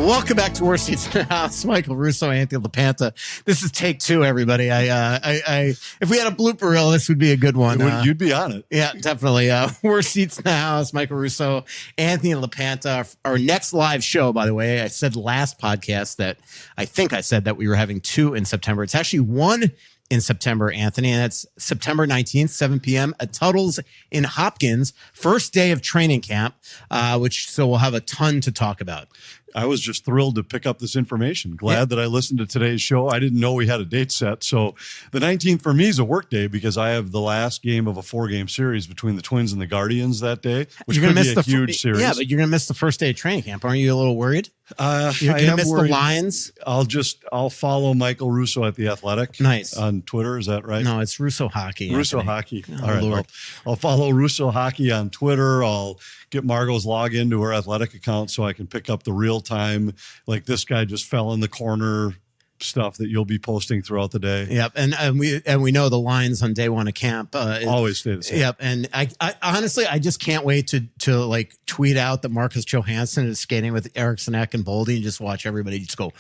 Welcome back to Worst Seats in the House. Michael Russo, Anthony LaPanta. This is take two, everybody. If we had a blooper reel, this would be a good one. You'd be on it. Yeah, definitely. Worst Seats in the House. Michael Russo, Anthony LaPanta. Our next live show, by the way, I said last podcast that I think I said that we were having two in September. It's actually one in September, Anthony, and that's September 19th, 7 p.m. at Tuttle's in Hopkins. First day of training camp, so we'll have a ton to talk about. I was just thrilled to pick up this information. Glad that I listened to today's show. I didn't know we had a date set. So the 19th for me is a work day because I have the last game of a 4-game series between the Twins and the Guardians that day, which could be a huge series. Yeah, but you're going to miss the first day of training camp. Aren't you a little worried? You're going to miss the Lions? I'll follow Michael Russo at The Athletic. Nice. On Twitter. Is that right? No, it's Russo Hockey. Russo Anthony. Hockey. Oh, all right. Lord. I'll follow Russo Hockey on Twitter. I'll get Margot's login to her Athletic account so I can pick up the real time. Like this guy just fell in the corner stuff that you'll be posting throughout the day. Yep, and we know the lines on day one of camp always stay the same. Yep, and I honestly I just can't wait to like tweet out that Marcus Johansson is skating with Eriksson Ek and Boldy and just watch everybody just go.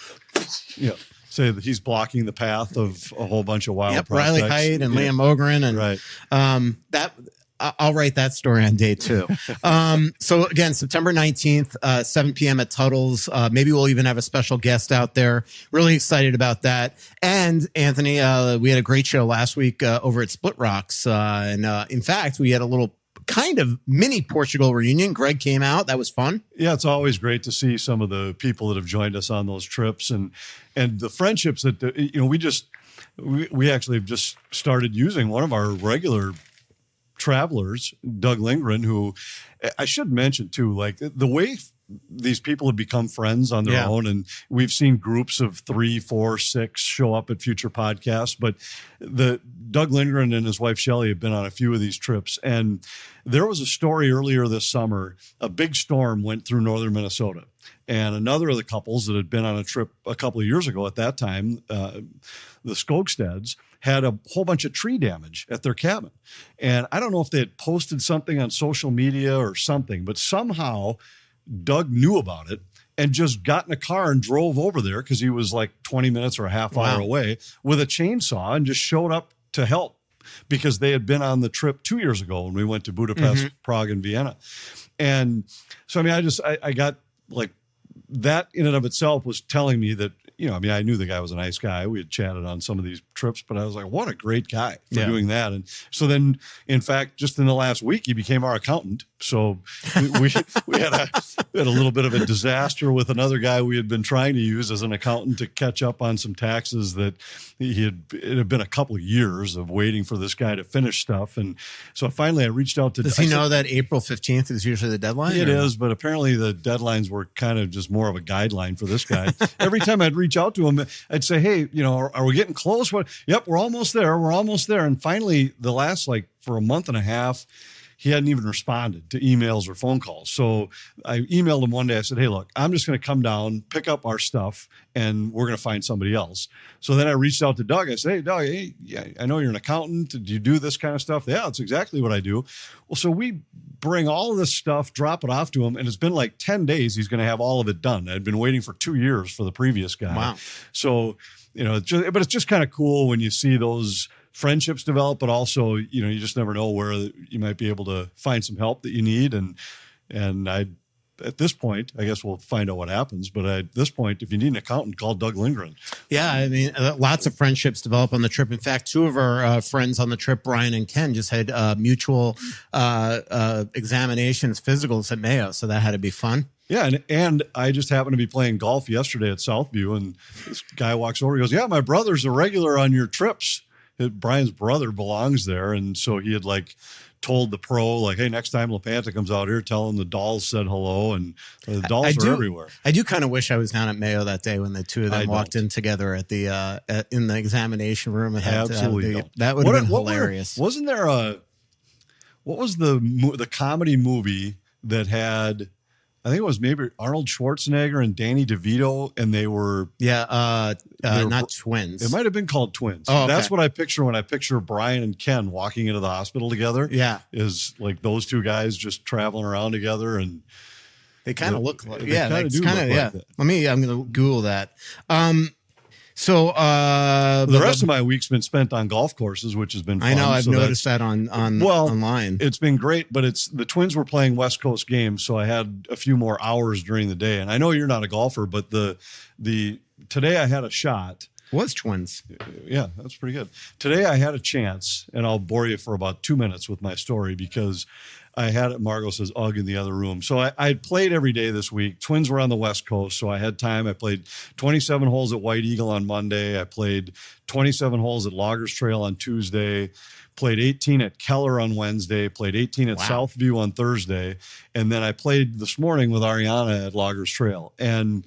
Yeah, say that he's blocking the path of a whole bunch of wild prospects. Riley Heidt and Liam Ogren and right. That. I'll write that story on day two. So again, September 19th, 7 p.m. at Tuttle's. Maybe we'll even have a special guest out there. Really excited about that. And Anthony, we had a great show last week over at Split Rocks. And in fact, we had a little kind of mini Portugal reunion. Greg came out. That was fun. Yeah, it's always great to see some of the people that have joined us on those trips and the friendships that, we actually have just started using one of our regular travelers, Doug Lindgren, who I should mention too, like the way these people have become friends on their own. And we've seen groups of 3, 4, 6 show up at future podcasts, but the Doug Lindgren and his wife, Shelley, have been on a few of these trips. And there was a story earlier this summer, a big storm went through northern Minnesota. And another of the couples that had been on a trip a couple of years ago at that time, the Skogsteds, had a whole bunch of tree damage at their cabin. And I don't know if they had posted something on social media or something, but somehow Doug knew about it and just got in a car and drove over there because he was like 20 minutes or a half hour away with a chainsaw and just showed up to help because they had been on the trip 2 years ago when we went to Budapest, Prague, and Vienna. And so, I mean, I got like that in and of itself was telling me that, I knew the guy was a nice guy. We had chatted on some of these trips, but I was like, what a great guy for doing that. And so then, in fact, just in the last week, he became our accountant. So we had a little bit of a disaster with another guy we had been trying to use as an accountant to catch up on some taxes that it had been a couple of years of waiting for this guy to finish stuff. And so finally I reached out to... Does he know that April 15th is usually the deadline? It is, but apparently the deadlines were kind of just more of a guideline for this guy. Every time I'd reach out to him, I'd say, hey, are we getting close? Yep, we're almost there. We're almost there. And finally, the last, for a month and a half, he hadn't even responded to emails or phone calls. So I emailed him one day. I said, hey, look, I'm just going to come down, pick up our stuff, and we're going to find somebody else. So then I reached out to Doug. I said, hey, Doug, I know you're an accountant. Do you do this kind of stuff? Yeah, that's exactly what I do. Well, so we bring all of this stuff, drop it off to him, and it's been like 10 days. He's going to have all of it done. I'd been waiting for 2 years for the previous guy. Wow. So, but it's just kind of cool when you see those friendships develop, but also, you just never know where you might be able to find some help that you need. And at this point, I guess we'll find out what happens. But at this point, if you need an accountant, call Doug Lindgren. Yeah, I mean, lots of friendships develop on the trip. In fact, two of our friends on the trip, Brian and Ken, just had mutual examinations, physicals at Mayo. So that had to be fun. Yeah, and I just happened to be playing golf yesterday at Southview, and this guy walks over. He goes, yeah, my brother's a regular on your trips. Brian's brother belongs there, and so he had told the pro, hey, next time LaPanta comes out here, tell him the dolls said hello, and the dolls are everywhere. I do kind of wish I was down at Mayo that day when the two of them walked in together at the in the examination room. And absolutely, that would have been hilarious. Wasn't there what was the comedy movie that had? I think it was maybe Arnold Schwarzenegger and Danny DeVito, and they were not twins. It might have been called Twins. Oh, okay. That's what I picture when I picture Brian and Ken walking into the hospital together. Yeah, is those two guys just traveling around together, and They kind of look like, They kinda do look like that. I'm going to Google that. The rest of my week's been spent on golf courses, which has been fun. I know, I've noticed that online. It's been great, but the Twins were playing West Coast games, so I had a few more hours during the day. And I know you're not a golfer, but today I had a shot. Was Twins? Yeah, that's pretty good. Today I had a chance, and I'll bore you for about 2 minutes with my story because I had it. Margot says, "Ugh," in the other room. So I had played every day this week. Twins were on the West Coast, so I had time. I played 27 holes at White Eagle on Monday. I played 27 holes at Loggers Trail on Tuesday. Played 18 at Keller on Wednesday. Played 18 at Southview on Thursday. And then I played this morning with Ariana at Loggers Trail. And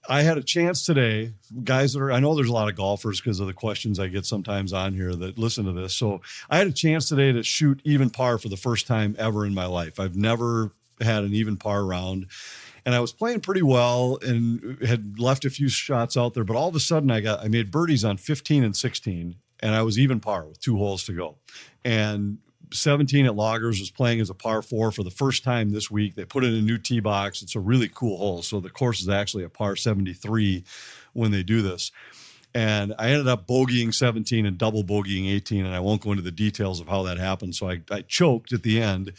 I had a chance today, guys I know there's a lot of golfers because of the questions I get sometimes on here that listen to this. So I had a chance today to shoot even par for the first time ever in my life. I've never had an even par round, and I was playing pretty well and had left a few shots out there. But all of a sudden I made birdies on 15 and 16, and I was even par with 2 holes to go. And 17 at Loggers was playing as a par 4 for the first time this week. They put in a new tee box. It's a really cool hole. So the course is actually a par 73 when they do this. And I ended up bogeying 17 and double bogeying 18. And I won't go into the details of how that happened. So I choked at the end,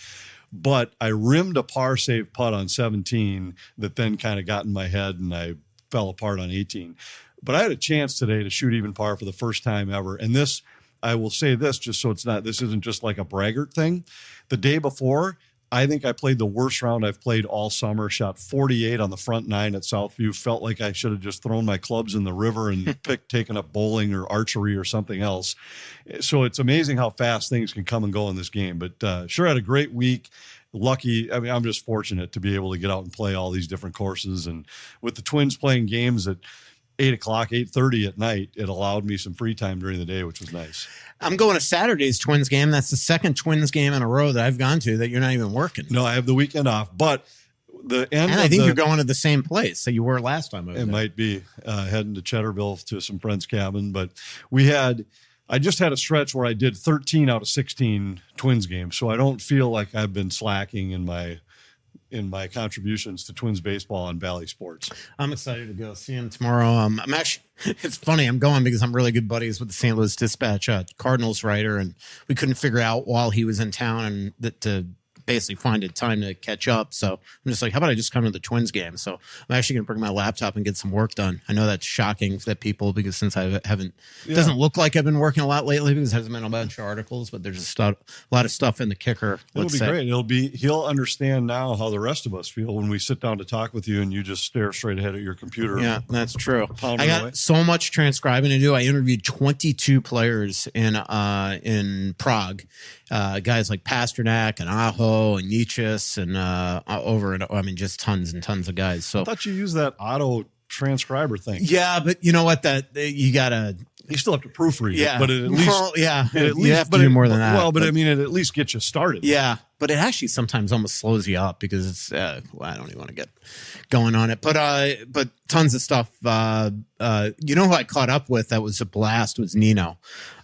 but I rimmed a par save putt on 17 that then kind of got in my head and I fell apart on 18. But I had a chance today to shoot even par for the first time ever. And I will say this just so this isn't just like a braggart thing. The day before, I think I played the worst round I've played all summer, shot 48 on the front 9 at Southview, felt like I should have just thrown my clubs in the river and taken up bowling or archery or something else. So it's amazing how fast things can come and go in this game. But sure had a great week. Lucky. I mean, I'm just fortunate to be able to get out and play all these different courses. And with the Twins playing games at 8:30 at night, it allowed me some free time during the day, which was nice. I'm going to Saturday's Twins game. That's the second Twins game in a row that I've gone to that you're not even working. No, I have the weekend off, but I think you're going to the same place that you were last time. It might be heading to Cheddarville to some friend's cabin, but I just had a stretch where I did 13 out of 16 Twins games, so I don't feel like I've been slacking in my contributions to Twins baseball on Valley Sports. I'm excited to go see him tomorrow. I'm actually, it's funny, I'm going because I'm really good buddies with the St. Louis Dispatch Cardinals writer, and we couldn't figure out while he was in town and to basically find a time to catch up. So I'm just like, how about I just come to the Twins game? So I'm actually going to bring my laptop and get some work done. I know that's shocking to people because since I haven't, it doesn't look like I've been working a lot lately because there hasn't been a bunch of articles, but there's just a lot of stuff in the kicker. It'll be great. He'll understand now how the rest of us feel when we sit down to talk with you and you just stare straight ahead at your computer. Yeah, that's true. I got so much transcribing to do. I interviewed 22 players in Prague. Guys like Pasternak and Aho and Nietzsche's and just tons and tons of guys. So I thought you used that auto transcriber thing. Yeah, but you know what? You still have to proofread it, but at least you have to do more than that. Well, but I mean, it at least gets you started. Yeah, but it actually sometimes almost slows you up because it's I don't even want to get going on it. But tons of stuff. You know who I caught up with that was a blast was Nino.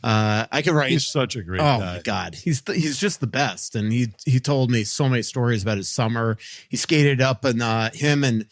I could write. He's such a great guy. Oh my God, he's just the best. And he told me so many stories about his summer. He skated up and him and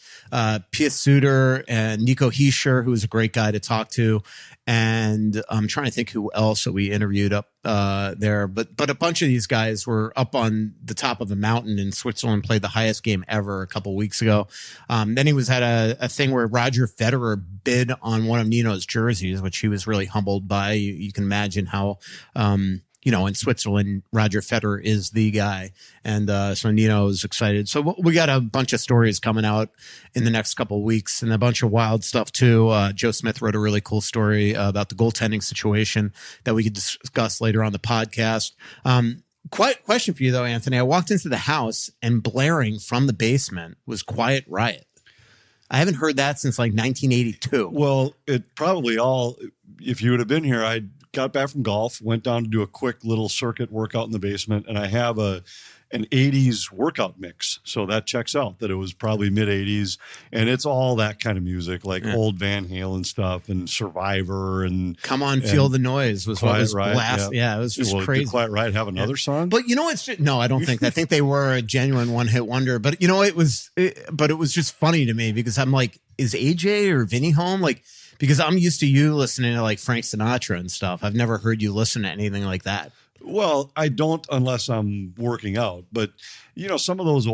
Pius Suter and Nico Heischer, who was a great guy to talk to. And I'm trying to think who else that we interviewed up there, but a bunch of these guys were up on the top of a mountain in Switzerland, played the highest game ever a couple weeks ago. Then he was at a thing where Roger Federer bid on one of Nino's jerseys, which he was really humbled by. You can imagine how, in Switzerland, Roger Federer is the guy. And so Nino is excited. So we got a bunch of stories coming out in the next couple of weeks and a bunch of wild stuff too. Joe Smith wrote a really cool story about the goaltending situation that we could discuss later on the podcast. Question for you though, Anthony. I walked into the house and blaring from the basement was Quiet Riot. I haven't heard that since like 1982. Well, if you would have been here, I got back from golf, went down to do a quick little circuit workout in the basement, and I have an 80s workout mix. So that checks out that it was probably mid 80s, and it's all that kind of music, like old Van Halen stuff and Survivor and Come On, Feel the Noise was what was blast. Yeah, it was just crazy. Did Quiet Riot have another song? But you know what's no, I don't think. I think they were a genuine one-hit wonder. But you know, it was just funny to me because I'm like, is AJ or Vinny home? Like, because I'm used to you listening to like Frank Sinatra and stuff. I've never heard you listen to anything like that. Well, I don't unless I'm working out. But, you know, some of those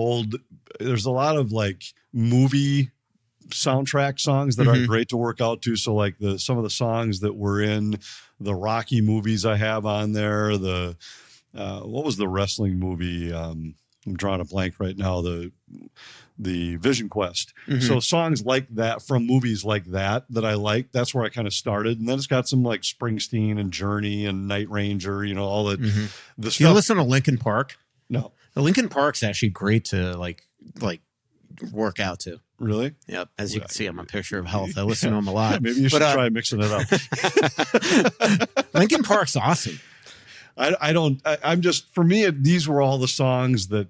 there's a lot of like movie soundtrack songs that are great to work out to. So like some of the songs that were in the Rocky movies I have on there, what was the wrestling movie? I'm drawing a blank right now. The Vision Quest. So songs like that from movies like that I like, that's where I kind of started. And then it's got some like Springsteen and Journey and Night Ranger, you know, all the stuff. You listen to Linkin Park? No. The Linkin Park's actually great to like work out to. Really? Yep. As you can see, I'm a picture of health. I listen to them a lot. Maybe you should try mixing it up. Linkin Park's awesome. I'm just, for me, these were all the songs that,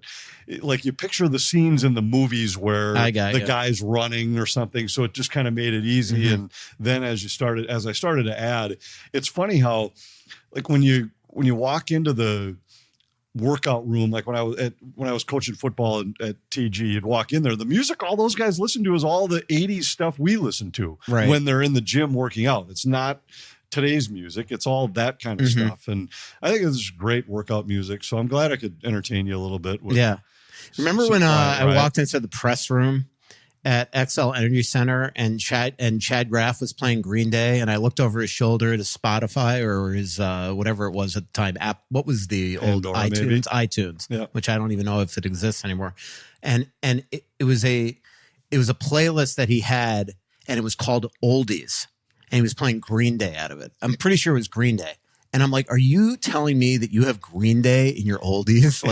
like, you picture the scenes in the movies where the guy's running or something. So it just kind of made it easy. And then as I started to add, it's funny how, like, when you walk into the workout room, like when I was coaching football at TG, you'd walk in there, the music all those guys listen to is all the 80s stuff we listen to when they're in the gym working out. It's not today's music. It's all that kind of stuff. And I think it's great workout music. So I'm glad I could entertain you a little bit. Remember when I walked into the press room at XL Energy Center and Chad Graff was playing Green Day, and I looked over his shoulder to Spotify or his whatever it was at the time. What was the Pandora, old maybe? iTunes, which I don't even know if it exists anymore. And it was a playlist that he had, and it was called Oldies. And he was playing Green Day out of it. I'm pretty sure it was Green Day. And I'm like, are you telling me that you have Green Day in your oldies?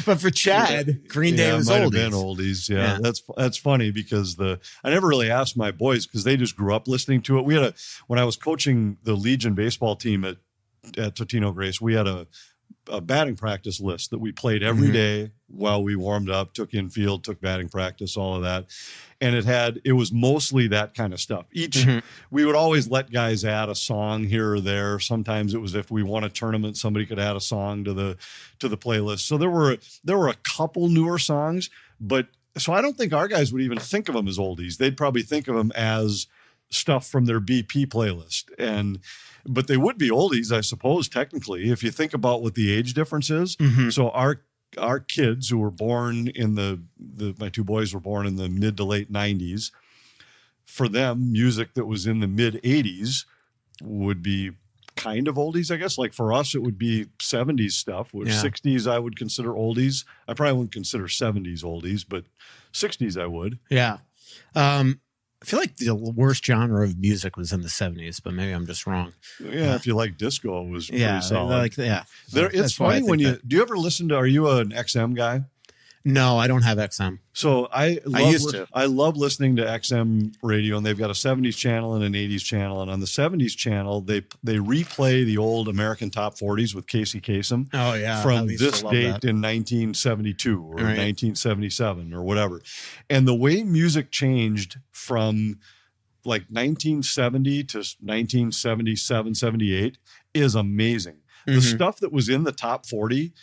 But for Chad, Green Day was might oldies. Have been oldies. Yeah. That's funny because I never really asked my boys because they just grew up listening to it. When I was coaching the Legion baseball team at Totino Grace, we had a batting practice list that we played every day while we warmed up, took infield, took batting practice, all of that. And it was mostly that kind of stuff. We would always let guys add a song here or there. Sometimes it was if we won a tournament, somebody could add a song to the playlist. So there were a couple newer songs, so I don't think our guys would even think of them as oldies. They'd probably think of them as stuff from their BP playlist. But they would be oldies, I suppose, technically, if you think about what the age difference is. So our kids who were born in my two boys were born in the mid to late 90s. For them, music that was in the mid 80s would be kind of oldies, I guess. Like for us, it would be 70s stuff, which 60s I would consider oldies. I probably wouldn't consider 70s oldies, but 60s I would. Yeah. I feel like the worst genre of music was in the 70s, but maybe I'm just wrong. Yeah, if you like disco, it was pretty solid. It's funny when do you ever listen to, are you an XM guy? No, I don't have XM. So I love listening to XM radio, and they've got a 70s channel and an 80s channel. And on the 70s channel, they replay the old American Top 40s with Casey Kasem. Oh, yeah. From this date in 1972 or 1977 or whatever. And the way music changed from like 1970 to 1977, 78 is amazing. The stuff that was in the top 40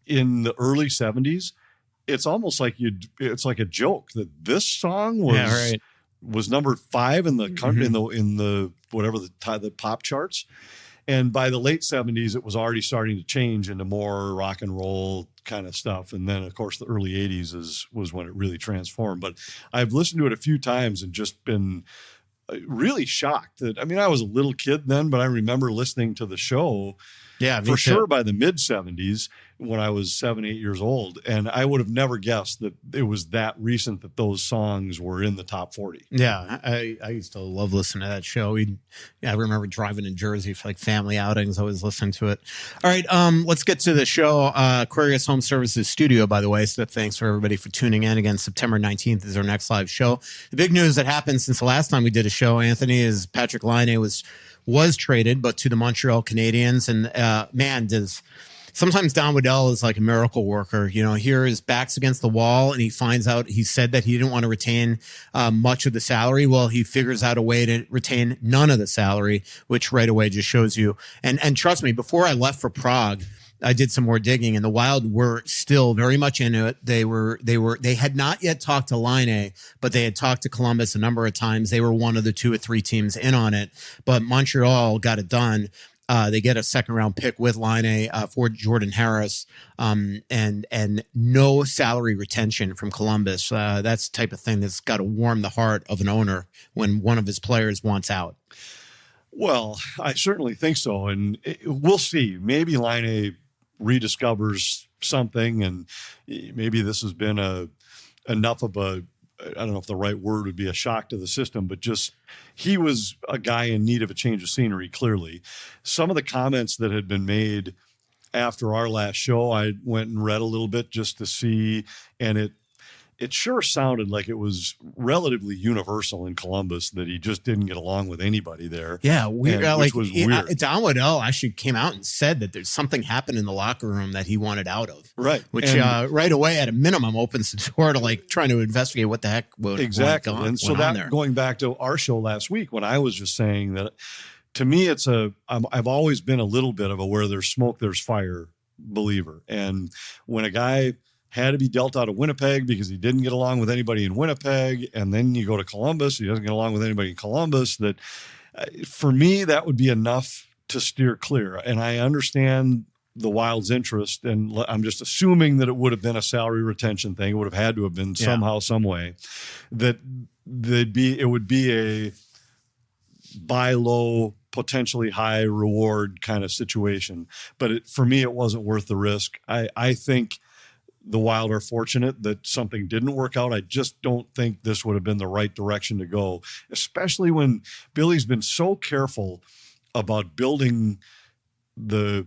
in the early 70s, it's almost like it's like a joke that this song was number 5 in the country in the whatever the pop charts, and by the late 70s it was already starting to change into more rock and roll kind of stuff, and then of course the early 80s was when it really transformed. But I've listened to it a few times and just been really shocked that, I mean, I was a little kid then, but I remember listening to the show for sure by the mid 70s when I was 7, 8 years old. And I would have never guessed that it was that recent that those songs were in the top 40. Yeah. I used to love listening to that show. I remember driving in Jersey for like family outings. I was listening to it. All right. Let's get to the show. Aquarius Home Services studio, by the way. So thanks for everybody for tuning in. Again, September 19th is our next live show. The big news that happened since the last time we did a show, Anthony, is Patrick Laine was traded, but to the Montreal Canadiens. And man, Sometimes Don Waddell is like a miracle worker. Here his back's against the wall and he finds out, he said that he didn't want to retain much of the salary. Well, he figures out a way to retain none of the salary, which right away just shows you. And trust me, before I left for Prague, I did some more digging, and the Wild were still very much into it. They had not yet talked to Laine, but they had talked to Columbus a number of times. They were one of the 2 or 3 teams in on it, but Montreal got it done. They get a second-round pick with Laine for Jordan Harris, and no salary retention from Columbus. That's the type of thing that's got to warm the heart of an owner when one of his players wants out. Well, I certainly think so, and we'll see. Maybe Laine rediscovers something, and maybe this has been enough of a, I don't know if the right word would be a shock to the system, but just he was a guy in need of a change of scenery, clearly. Some of the comments that had been made after our last show, I went and read a little bit just to see, and it sure sounded like it was relatively universal in Columbus that he just didn't get along with anybody there. Yeah, weird. Which was weird. Don Waddell actually came out and said that there's something happened in the locker room that he wanted out of. Right. Which right away, at a minimum, opens the door to like trying to investigate what the heck went on. And so that, going back to our show last week, when I was just saying that, to me, I've always been a little bit of a where there's smoke, there's fire believer. And when a guy had to be dealt out of Winnipeg because he didn't get along with anybody in Winnipeg, and then you go to Columbus, he doesn't get along with anybody in Columbus, that for me, that would be enough to steer clear. And I understand the Wild's interest, and I'm just assuming that it would have been a salary retention thing. It would have had to have been somehow, some way, that it would be a buy low, potentially high reward kind of situation. But for me, it wasn't worth the risk. I think the Wild are fortunate that something didn't work out. I just don't think this would have been the right direction to go, especially when Billy's been so careful about building more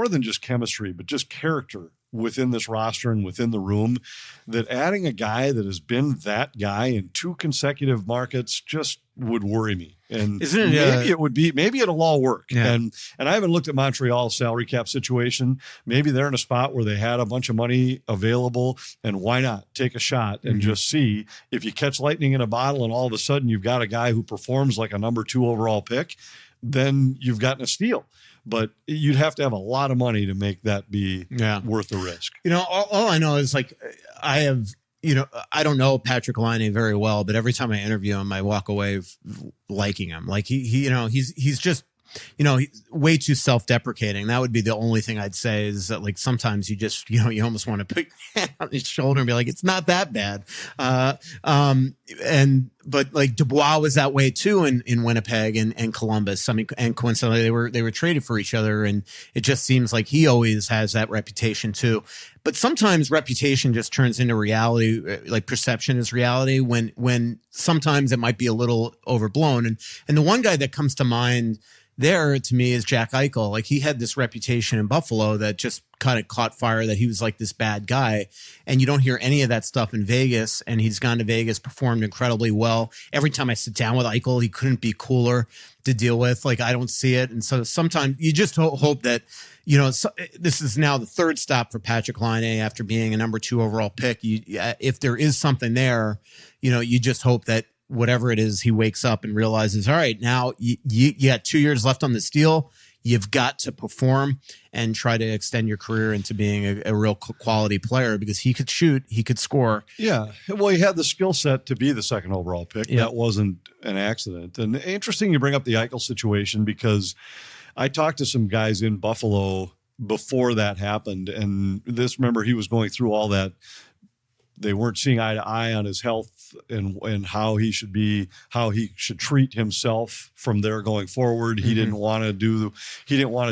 than just chemistry, but just character within this roster and within the room, that adding a guy that has been that guy in 2 consecutive markets just would worry me. And maybe it'll all work. Yeah. And I haven't looked at Montreal's salary cap situation. Maybe they're in a spot where they had a bunch of money available, and why not take a shot and just see if you catch lightning in a bottle and all of a sudden you've got a guy who performs like a number 2 overall pick, then you've gotten a steal. But you'd have to have a lot of money to make that be worth the risk. All I know is I don't know Patrick Laine very well, but every time I interview him, I walk away liking him. Like he's just, he's way too self-deprecating. That would be the only thing I'd say, is that like sometimes you just, you almost want to put your hand on his shoulder and be like, it's not that bad. But like Dubois was that way too in Winnipeg and Columbus. I mean, and coincidentally, they were traded for each other, and it just seems like he always has that reputation too. But sometimes reputation just turns into reality, like perception is reality, when sometimes it might be a little overblown. And the one guy that comes to mind there to me is Jack Eichel. Like, he had this reputation in Buffalo that just kind of caught fire, that he was like this bad guy, and you don't hear any of that stuff in Vegas. And he's gone to Vegas, performed incredibly well. Every time I sit down with Eichel, he couldn't be cooler to deal with. Like, I don't see it. And so sometimes you just hope that, this is now the 3rd stop for Patrick Laine after being a number 2 overall pick. If there is something there, you just hope that whatever it is, he wakes up and realizes, all right, now you got 2 years left on this deal. You've got to perform and try to extend your career into being a real quality player, because he could shoot, he could score. Yeah. Well, he had the skill set to be the 2nd overall pick. That wasn't an accident. And interesting you bring up the Eichel situation, because I talked to some guys in Buffalo before that happened. And remember, he was going through all that. They weren't seeing eye to eye on his health and how he should treat himself from there going forward. He didn't want to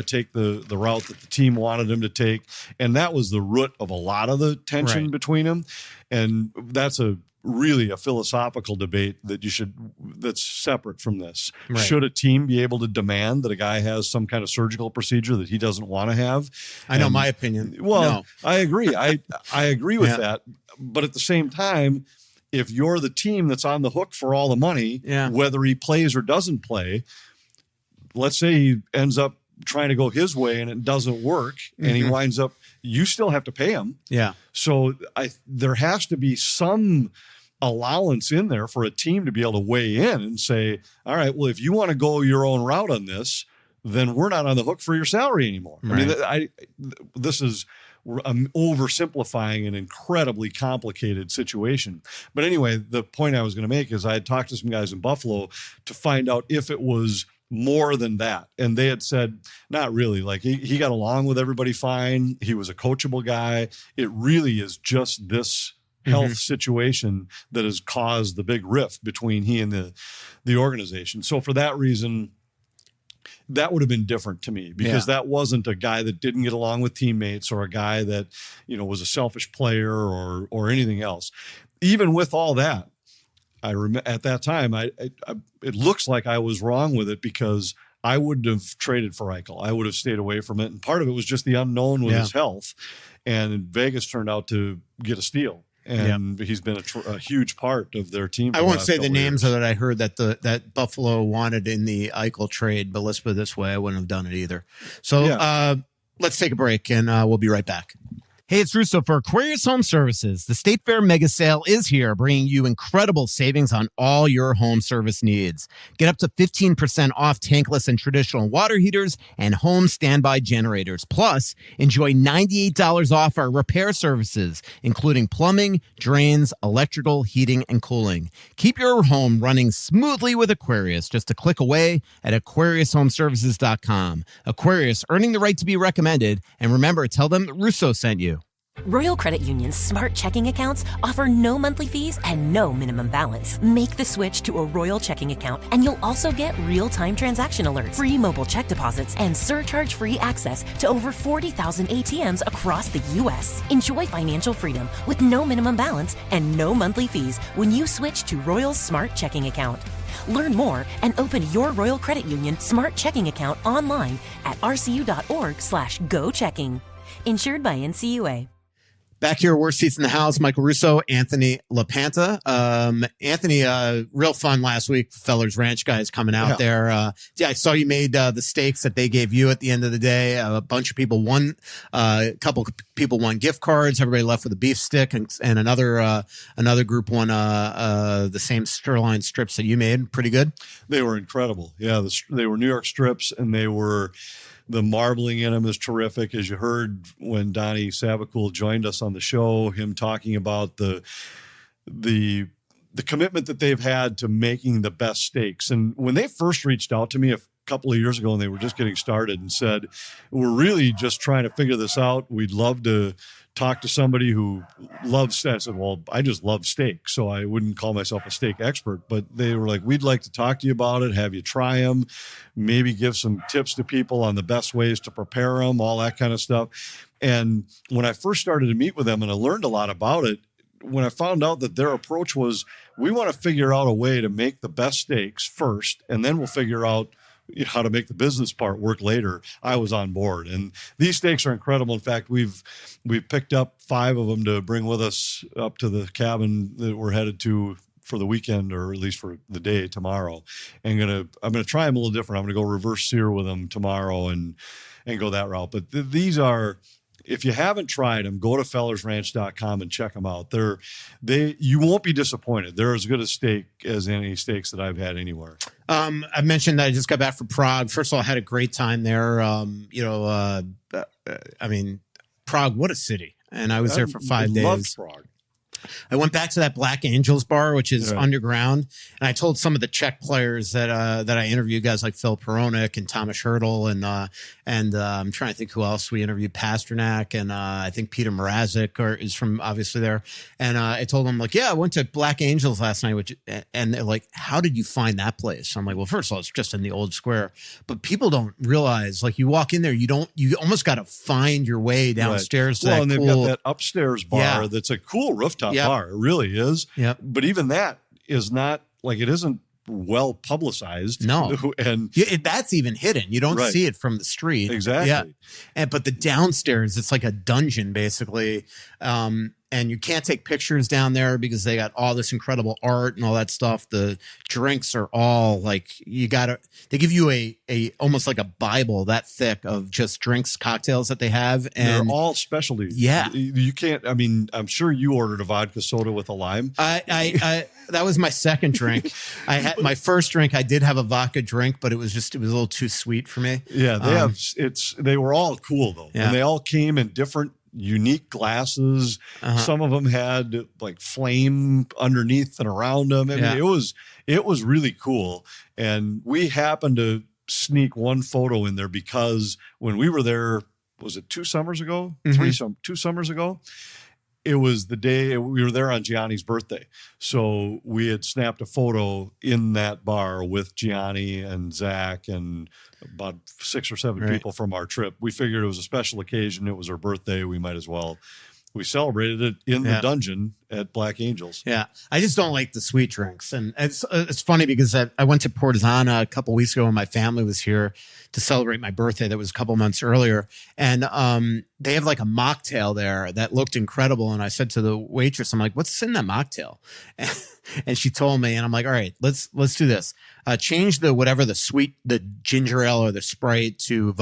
take the route that the team wanted him to take. And that was the root of a lot of the tension between them. And that's really a philosophical debate that's separate from this. Right. Should a team be able to demand that a guy has some kind of surgical procedure that he doesn't want to have? I know my opinion. Well, no. I agree. I agree with that. But at the same time, if you're the team that's on the hook for all the money, whether he plays or doesn't play, let's say he ends up trying to go his way and it doesn't work, and he winds up, you still have to pay him. Yeah. So there has to be some allowance in there for a team to be able to weigh in and say, all right, well, if you want to go your own route on this, then we're not on the hook for your salary anymore. Right. I mean, this is, I'm oversimplifying an incredibly complicated situation. But anyway, the point I was going to make is I had talked to some guys in Buffalo to find out if it was more than that. And they had said, not really. Like he got along with everybody fine. He was a coachable guy. It really is just this health situation that has caused the big rift between he and the organization. So for that reason, that would have been different to me, because that wasn't a guy that didn't get along with teammates or a guy that, was a selfish player or anything else. Even with all that, I remember at that time, it looks like I was wrong with it, because I wouldn't have traded for Eichel. I would have stayed away from it. And part of it was just the unknown with his health. And Vegas turned out to get a steal. And he's been a huge part of their team. I won't say the names that I heard that Buffalo wanted in the Eichel trade, but let's put it this way, I wouldn't have done it either. So let's take a break, and we'll be right back. Hey, it's Russo for Aquarius Home Services. The State Fair Mega Sale is here, bringing you incredible savings on all your home service needs. Get up to 15% off tankless and traditional water heaters and home standby generators. Plus, enjoy $98 off our repair services, including plumbing, drains, electrical, heating, and cooling. Keep your home running smoothly with Aquarius, just a click away at AquariusHomeservices.com. Aquarius, earning the right to be recommended. And remember, tell them that Russo sent you. Royal Credit Union's smart checking accounts offer no monthly fees and no minimum balance. Make the switch to a Royal checking account, and you'll also get real-time transaction alerts, free mobile check deposits, and surcharge-free access to over 40,000 ATMs across the U.S. Enjoy financial freedom with no minimum balance and no monthly fees when you switch to Royal's smart checking account. Learn more and open your Royal Credit Union smart checking account online at rcu.org/go-checking. Insured by NCUA. Back here, worst seats in the house, Michael Russo, Anthony LaPanta. Anthony, real fun last week. Feller's Ranch guys coming out there. I saw you made the steaks that they gave you at the end of the day. A bunch of people won. A couple people won gift cards. Everybody left with a beef stick, and another group won the same sirloin strips that you made. Pretty good. They were incredible. Yeah, they were New York strips, and they were. The marbling in them is terrific. As you heard when Donnie Sabacool joined us on the show, him talking about the commitment that they've had to making the best steaks. And when they first reached out to me a couple of years ago, and they were just getting started, and said, we're really just trying to figure this out. We'd love to talk to somebody who loves steak. I said, well, I just love steak, so I wouldn't call myself a steak expert. But they were like, we'd like to talk to you about it, have you try them, maybe give some tips to people on the best ways to prepare them, all that kind of stuff. And when I first started to meet with them, and I learned a lot about it, when I found out that their approach was, we want to figure out a way to make the best steaks first, and then we'll figure out how to make the business part work later, I was on board. And these steaks are incredible. In fact, we've picked up 5 of them to bring with us up to the cabin that we're headed to for the weekend, or at least for the day tomorrow. And I'm gonna try them a little different. I'm gonna go reverse sear with them tomorrow and go that route. But these are, if you haven't tried them, go to fellersranch.com and check them out. You won't be disappointed. They're as good a steak as any steaks that I've had anywhere. I mentioned that I just got back from Prague. First of all, I had a great time there. Prague, what a city. And I was there for 5 days. Loved Prague. I went back to that Black Angels bar, which is underground, and I told some of the Czech players that I interviewed, guys like Phil Peronik and Thomas Hertel, and I'm trying to think who else we interviewed, Pasternak, and I think Peter Mrazek is from obviously there. And I told them, like, yeah, I went to Black Angels last night, and they're like, how did you find that place? I'm like, well, first of all, it's just in the old square, but people don't realize, like, you walk in there, you almost got to find your way downstairs. Right. Well, and they've got that upstairs bar that's a cool rooftop bar. It really is. Yep. But even that is not, like, it isn't well publicized. No. And that's even hidden. You don't see it from the street. Exactly. Yeah. But the downstairs, it's like a dungeon, basically. And and you can't take pictures down there because they got all this incredible art and all that stuff. The drinks are all like, they give you a almost like a Bible that thick of just drinks, cocktails that they have. And they're all specialties. Yeah. You can't, I mean, I'm sure you ordered a vodka soda with a lime. I that was my second drink. I had my first drink. I did have a vodka drink, but it was a little too sweet for me. Yeah. They were all cool though. Yeah. And they all came in different unique glasses. Some of them had like flame underneath and around them. I mean, it was really cool. And we happened to sneak one photo in there because when we were there, was it 2 summers ago? 2 summers ago? It was the day we were there on Gianni's birthday. So we had snapped a photo in that bar with Gianni and Zach and about 6 or 7 people from our trip. We figured it was a special occasion. It was her birthday. We might as well. We celebrated it in the dungeon at Black Angels. Yeah. I just don't like the sweet drinks. And it's funny because I went to Portizana a couple weeks ago when my family was here to celebrate my birthday. That was a couple months earlier. And they have like a mocktail there that looked incredible. And I said to the waitress, I'm like, what's in that mocktail? And she told me, and I'm like, all right, let's do this. Change the ginger ale or the Sprite to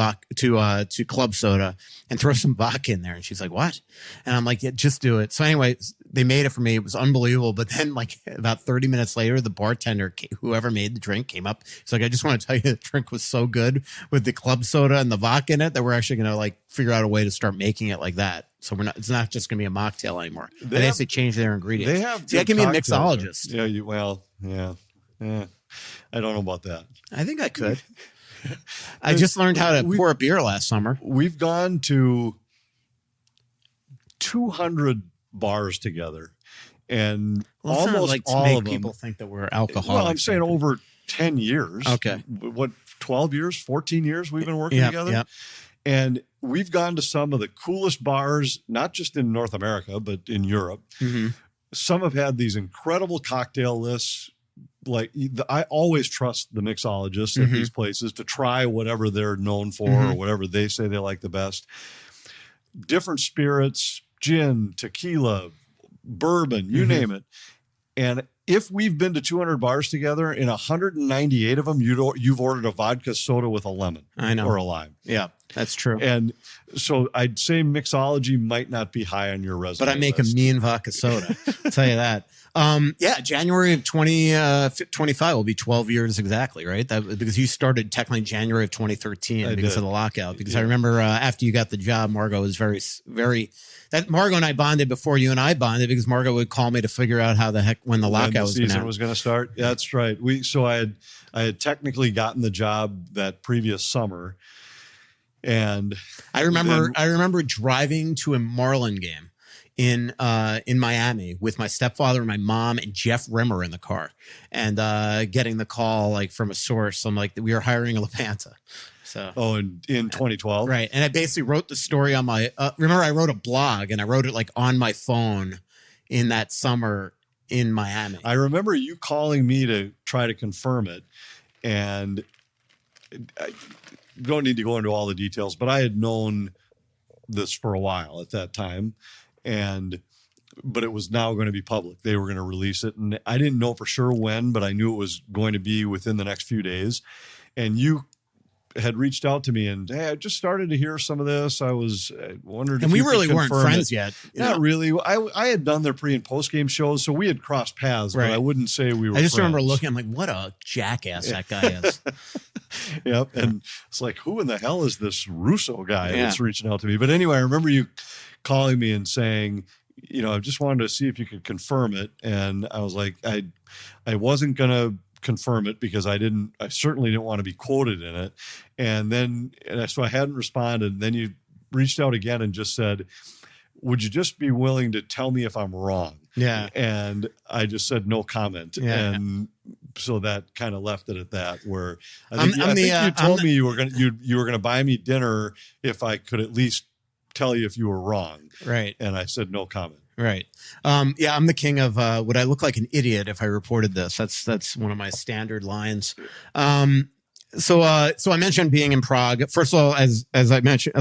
club soda and throw some vodka in there. And she's like, what? And I'm like, yeah, just do it. So anyway, they made it for me. It was unbelievable. But then like about 30 minutes later, the bartender, whoever made the drink, came up. He's like, I just want to tell you the drink was so good with the club soda and the vodka in it that we're actually going to like figure out a way to start making it like that. So it's not just going to be a mocktail anymore. They have to change their ingredients. They have. See, I can be a mixologist. Yeah. Yeah. I don't know about that. I think I could. I just learned how to pour a beer last summer. We've gone to 200 bars together, and almost like to all make of them. people think that we're alcoholics. Well, I'm saying over 10 years. Okay. What, 12 years, 14 years we've been working together? Yep. And we've gone to some of the coolest bars, not just in North America, but in Europe. Mm-hmm. Some have had these incredible cocktail lists. Like I always trust the mixologists at these places to try whatever they're known for or whatever they say they like the best. Different spirits, gin, tequila, bourbon, you name it. And if we've been to 200 bars together, in 198 of them, you've ordered a vodka soda with a lemon or a lime. Yeah, that's true. And so I'd say mixology might not be high on your resume. But I make a mean vodka soda. I'll tell you that. January of 2025 will be 12 years exactly, right? Because you started technically January of 2013 because of the lockout. Because I remember after you got the job, Margot was very, very. That Margot and I bonded before you and I bonded because Margot would call me to figure out how the heck when the lockout was going to start. Yeah, that's right. I had technically gotten the job that previous summer, and I remember driving to a Marlin game in Miami with my stepfather and my mom and Jeff Rimmer in the car, and getting the call like from a source. I'm like, we are hiring a LaPanta. So, in 2012, right? And I basically wrote the story on my. Remember, I wrote a blog and I wrote it like on my phone in that summer in Miami. I remember you calling me to try to confirm it, and I don't need to go into all the details, but I had known this for a while at that time, but it was now going to be public. They were going to release it, and I didn't know for sure when, but I knew it was going to be within the next few days. And you had reached out to me and, hey, I just started to hear some of this. I wondered and if we you really could weren't confirm friends it. yet. Not really. I had done their pre and post game shows, so we had crossed paths, but I wouldn't say we were. I just friends. remember looking. I'm like, what a jackass that guy is. Yep. And it's like, who in the hell is this Russo guy that's reaching out to me? But anyway, I remember you calling me and saying, I just wanted to see if you could confirm it. And I was like, I wasn't going to confirm it because I certainly didn't want to be quoted in it. So I hadn't responded. And then you reached out again and just said, would you just be willing to tell me if I'm wrong? Yeah. And I just said no comment. Yeah. And so that kind of left it at that, where I think you told me you were going to buy me dinner if I could at least tell you if you were wrong. Right. And I said no comment. Right. I'm the king of would I look like an idiot if I reported this? That's one of my standard lines. So I mentioned being in Prague. First of all, as I mentioned,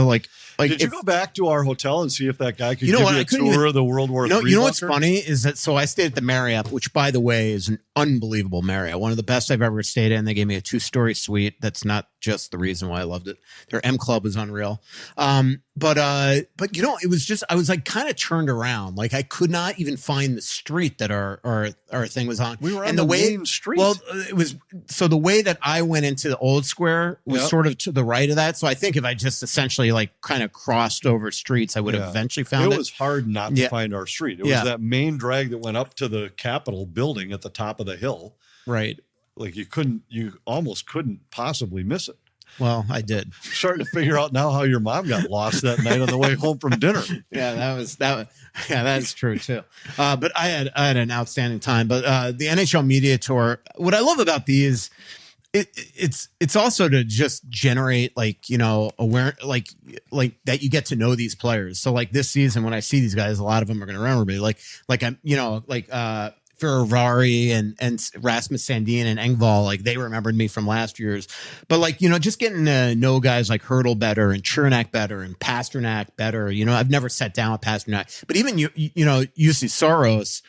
did you go back to our hotel and see if that guy could you know give what? you a tour of the World War III? You know what's funny is that I stayed at the Marriott, which by the way is an unbelievable Marriott, one of the best I've ever stayed in. They gave me a 2-story suite. That's not just the reason why I loved it. Their M Club was unreal. But you know, it was just I was like kind of turned around. Like I could not even find the street that our thing was on. We were on and the way, main street. Well, it was so the way that I went into the old square was sort of to the right of that. So I think if I just essentially like kind of crossed over streets, I would have eventually found it. It was hard not to find our street. It was that main drag that went up to the Capitol building at the top of the hill. Right. Like you almost couldn't possibly miss it. Well, I did. Starting to figure out now how your mom got lost that night on the way home from dinner. Yeah, that is true too. But I had an outstanding time. But the NHL Media Tour, what I love about these, it's also to just generate like, you know, like that you get to know these players. So like this season, when I see these guys, a lot of them are going to remember me. Like I'm, you know, like Ferrari and Rasmus Sandin and Engvall, like they remembered me from last year's. But like, you know, just getting to know guys like Hurdle better and Chernak better and Pasternak better. You know, I've never sat down with Pasternak, but even you know, UC Soros,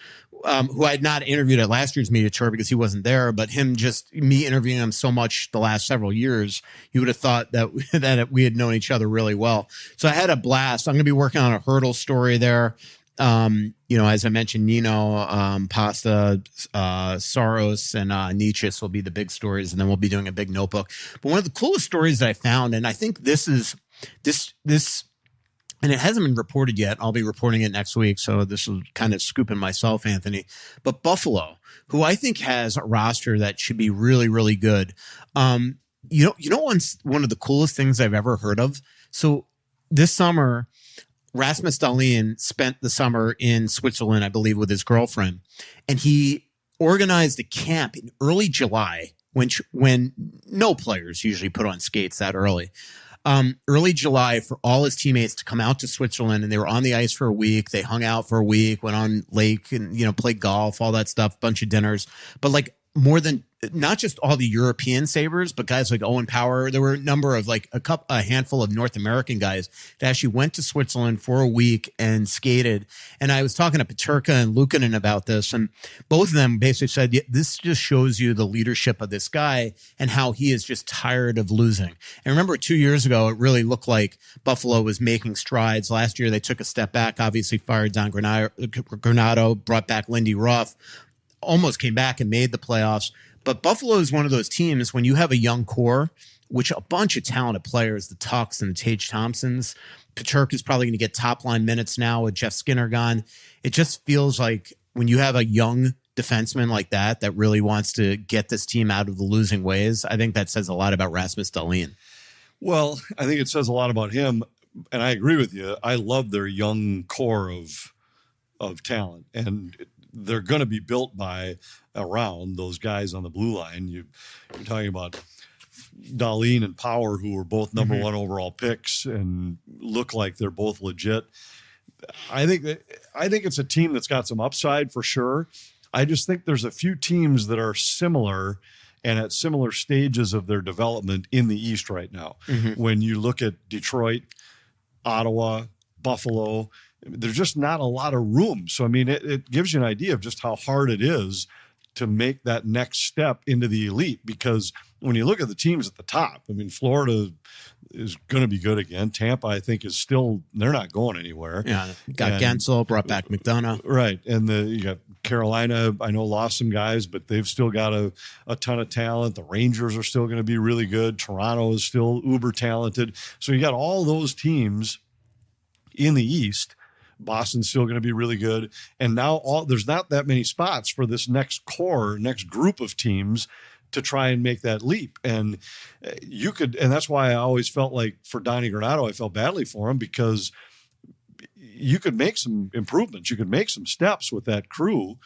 who I had not interviewed at last year's media tour because he wasn't there, but me interviewing him so much the last several years, you would have thought that we had known each other really well. So I had a blast. I'm going to be working on a Hurdle story there. You know, as I mentioned, Nino, Pasta, Saros, and Nietzsche will be the big stories, and then we'll be doing a big notebook. But one of the coolest stories that I found, and I think this, and it hasn't been reported yet. I'll be reporting it next week, so this is kind of scooping myself, Anthony. But Buffalo, who I think has a roster that should be really, really good. You know, one of the coolest things I've ever heard of. So this summer, Rasmus Dahlin spent the summer in Switzerland, I believe, with his girlfriend, and he organized a camp in early July, when no players usually put on skates that early. Early July for all his teammates to come out to Switzerland, and they were on the ice for a week. They hung out for a week, went on lake and, you know, played golf, all that stuff, bunch of dinners. But like more than not just all the European Sabres, but guys like Owen Power. There were a number of like a handful of North American guys that actually went to Switzerland for a week and skated. And I was talking to Peterka and Luukkonen about this, and both of them basically said, yeah, this just shows you the leadership of this guy and how he is just tired of losing. And remember 2 years ago, it really looked like Buffalo was making strides. Last year, they took a step back, obviously fired Don Granato, brought back Lindy Ruff, almost came back and made the playoffs. But Buffalo is one of those teams when you have a young core, which a bunch of talented players, the Tucks and the Tage Thompsons. Peterka is probably going to get top line minutes now with Jeff Skinner gone. It just feels like when you have a young defenseman like that really wants to get this team out of the losing ways, I think that says a lot about Rasmus Dahlin. Well, I think it says a lot about him, and I agree with you. I love their young core of talent, and they're going to be built around those guys on the blue line. You're talking about Dahlin and Power, who were both number one overall picks and look like they're both legit. I think it's a team that's got some upside for sure. I just think there's a few teams that are similar and at similar stages of their development in the East right now. When you look at Detroit, Ottawa, Buffalo, there's just not a lot of room. So, I mean, it gives you an idea of just how hard it is to make that next step into the elite, because when you look at the teams at the top, I mean, Florida is going to be good again. Tampa, I think, is still, they're not going anywhere. Yeah. Got Gensel, brought back McDonough. Right. And you got Carolina, I know lost some guys, but they've still got a ton of talent. The Rangers are still going to be really good. Toronto is still uber talented. So you got all those teams in the East. Boston's still going to be really good. And now there's not that many spots for this next group of teams to try and make that leap. And and that's why I always felt like for Donnie Granato, I felt badly for him, because you could make some improvements. You could make some steps with that crew,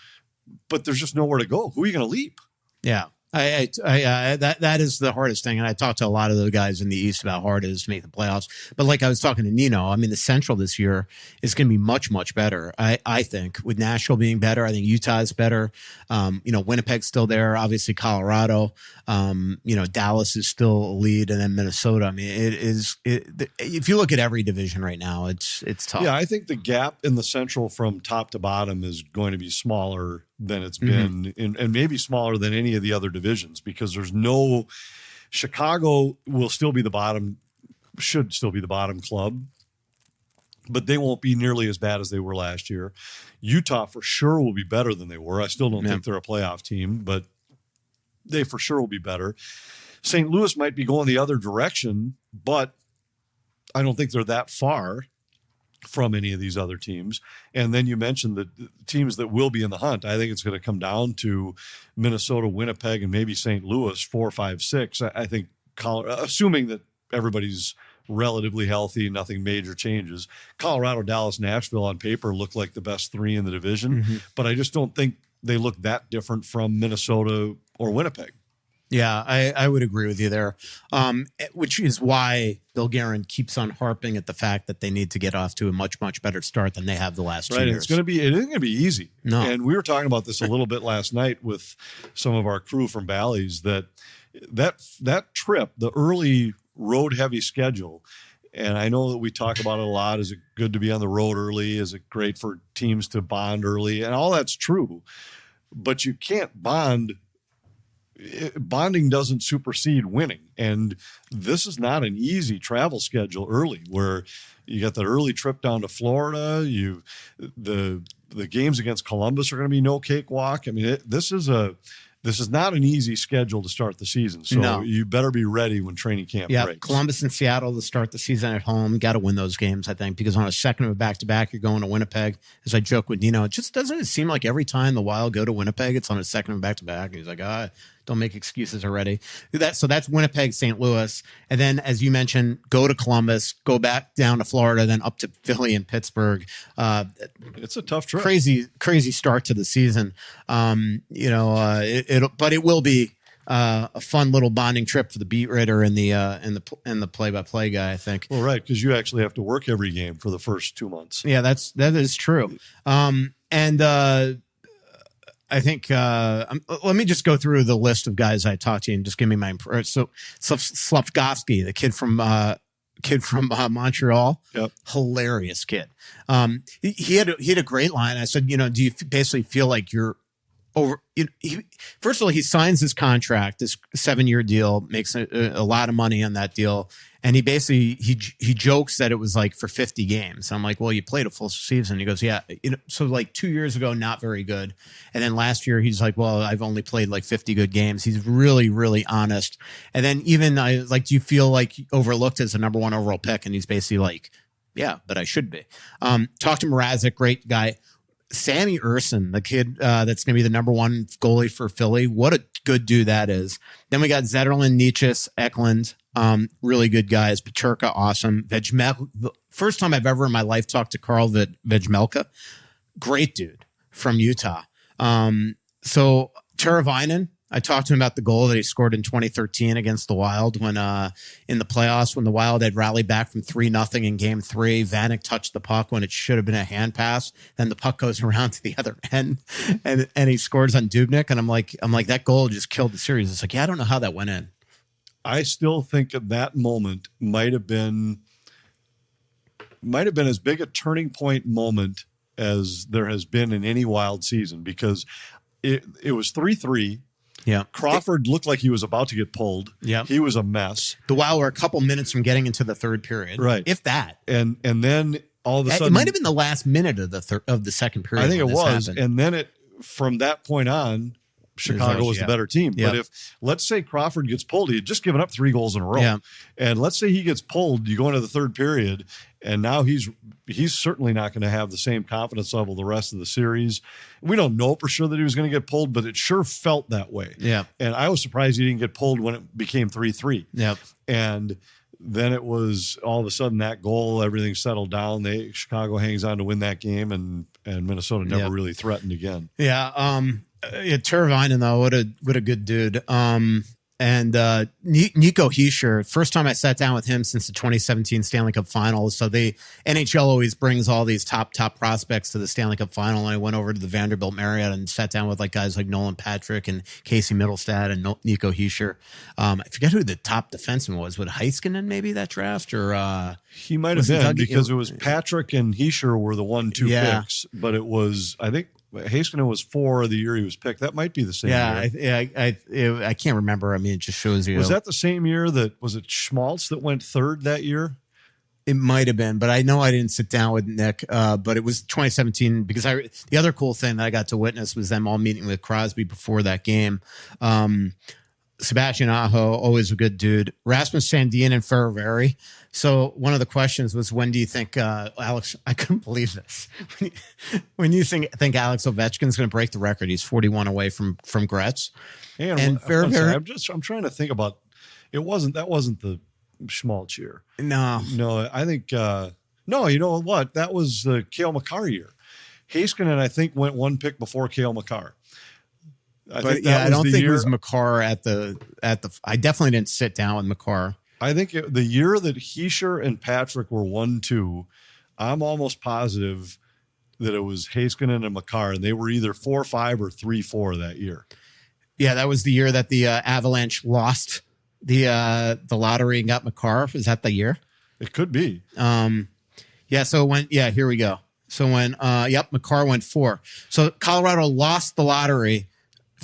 but there's just nowhere to go. Who are you going to leap? Yeah. That is the hardest thing. And I talked to a lot of the guys in the East about how hard it is to make the playoffs. But like I was talking to Nino, I mean, the Central this year is going to be much, much better. I think with Nashville being better, I think Utah is better. Winnipeg's still there. Obviously Colorado, Dallas is still a lead, and then Minnesota. I mean, if you look at every division right now, it's tough. Yeah. I think the gap in the Central from top to bottom is going to be smaller than it's been, and maybe smaller than any of the other divisions, because Chicago will still be the bottom, should still be the bottom club, but they won't be nearly as bad as they were last year. Utah for sure will be better than they were. I still don't think they're a playoff team, but they for sure will be better. St. Louis might be going the other direction, but I don't think they're that far from any of these other teams. And then you mentioned the teams that will be in the hunt. I think it's going to come down to Minnesota, Winnipeg, and maybe St. Louis, 4, 5, 6. I think, assuming that everybody's relatively healthy, nothing major changes. Colorado, Dallas, Nashville on paper look like the best 3 in the division, but I just don't think they look that different from Minnesota or Winnipeg. Yeah, I would agree with you there, which is why Bill Guerin keeps on harping at the fact that they need to get off to a much, much better start than they have the last 2 years. It isn't going to be easy. No. And we were talking about this a little bit last night with some of our crew from Bally's, that trip, the early road-heavy schedule, and I know that we talk about it a lot. Is it good to be on the road early? Is it great for teams to bond early? And all that's true. But you can't bond. Bonding doesn't supersede winning. And this is not an easy travel schedule early, where you got the early trip down to Florida. The games against Columbus are going to be no cakewalk. I mean, this is not an easy schedule to start the season. So you better be ready when training camp breaks. Columbus and Seattle to start the season at home. Got to win those games, I think, because on a second of a back-to-back, you're going to Winnipeg. As I joke with Nino, it just doesn't seem like every time the Wild go to Winnipeg, it's on a second of a back-to-back. He's like, don't make excuses already. So that's Winnipeg, St. Louis. And then, as you mentioned, go to Columbus, go back down to Florida, then up to Philly and Pittsburgh. It's a tough trip. Crazy start to the season. But it will be a fun little bonding trip for the beat writer and the play-by-play guy, I think. Well, right, because you actually have to work every game for the first 2 months. Yeah, that is true. I think let me just go through the list of guys I talked to and just give me my impression. So Slafkovsky, the kid from Montreal, hilarious kid. He had a great line. I said, do you basically feel like you're over? First of all, he signs his contract, this 7-year deal, makes a lot of money on that deal. And he basically, he jokes that it was like for 50 games. I'm like, well, you played a full season. He goes, yeah. So like 2 years ago, not very good. And then last year, he's like, well, I've only played like 50 good games. He's really, really honest. And then even do you feel like overlooked as a number 1 overall pick? And he's basically like, yeah, but I should be. Talk to Mrazek, great guy. Sammy Urson, the kid that's going to be the number 1 goalie for Philly. What a good dude that is. Then we got Zetterlund, Nietzsche, Eklund. Really good guys. Paterka, awesome. Vejmelka, first time I've ever in my life talked to Carl Vejmelka. Great dude from Utah. So Teravainen, I talked to him about the goal that he scored in 2013 against the Wild when in the playoffs, when the Wild had rallied back from 3-0 in game 3. Vanek touched the puck when it should have been a hand pass. Then the puck goes around to the other end and he scores on Dubnyk. And I'm like, that goal just killed the series. It's like, yeah, I don't know how that went in. I still think at that moment might have been as big a turning point moment as there has been in any Wild season, because it was 3-3. Yeah. Crawford looked like he was about to get pulled. Yeah. He was a mess. The Wild were a couple minutes from getting into the third period. Right. If that. And then all of a sudden, it might have been the last minute of the second period. I think it was. Happened. And then from that point on, Chicago was the better team. Yeah. But if, let's say, Crawford gets pulled, he had just given up 3 goals in a row. Yeah. And let's say he gets pulled, you go into the third period, and now he's certainly not going to have the same confidence level the rest of the series. We don't know for sure that he was going to get pulled, but it sure felt that way. Yeah. And I was surprised he didn't get pulled when it became 3-3. Yeah. And then it was all of a sudden that goal, everything settled down. Chicago hangs on to win that game, and Minnesota never really threatened again. Yeah. Teravainen, though, what a good dude. And Nico Hischier, first time I sat down with him since the 2017 Stanley Cup Finals. So the NHL always brings all these top prospects to the Stanley Cup Final. And I went over to the Vanderbilt Marriott and sat down with like guys like Nolan Patrick and Casey Middlestad and Nico Hischier. I forget who the top defenseman was. Would Heiskanen maybe that draft or he might have been because it was Patrick and Hischier were the 1-2 picks, but it was I think. Heiskanen was 4 the year he was picked. That might be the same year. I can't remember. I mean, it just shows you. Was that the same year was it Schmaltz that went 3rd that year? It might have been, but I know I didn't sit down with Nick. But it was 2017 because the other cool thing that I got to witness was them all meeting with Crosby before that game. Sebastian Aho, always a good dude. Rasmus Sandin and Ferraveri. So one of the questions was, when do you think Alex? I couldn't believe this. When you think Alex Ovechkin's going to break the record, he's 41 away from Gretz. And Ferraveri. I'm trying to think about. That wasn't the Schmaltz year. No, I think no. You know what? That was the Cale Makar year. Heiskanen, I think, went 1 pick before Cale Makar. I don't think it was Makar at the. I definitely didn't sit down with Makar. I think the year that Hischier and Patrick were 1-2, I'm almost positive that it was Heiskanen and Makar, and they were either 4-5 or 3-4 that year. Yeah, that was the year that the Avalanche lost the lottery and got Makar. Was that the year? It could be. Yeah. So here we go. So when Makar went 4. So Colorado lost the lottery,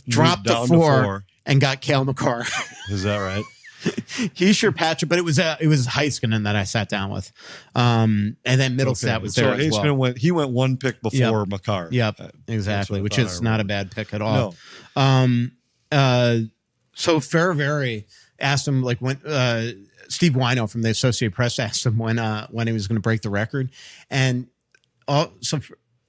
dropped to 4, and got Cale Makar. Is that right? Hischier, Patrick, but it was Heiskanen that I sat down with, and then Middlestat was there as well. He went 1 pick before Makar. Yep, exactly, which is not a bad pick at all. No. So Ferraveri asked him like when Steve Wino from the Associated Press asked him when he was going to break the record, and so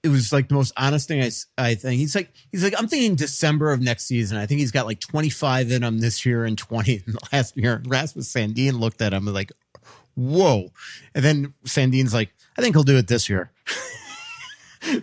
it was like the most honest thing I think. He's like, I'm thinking December of next season. I think he's got like 25 in him this year and 20 in the last year. Rasmus Sandin looked at him and like, whoa. And then Sandin's like, I think he'll do it this year.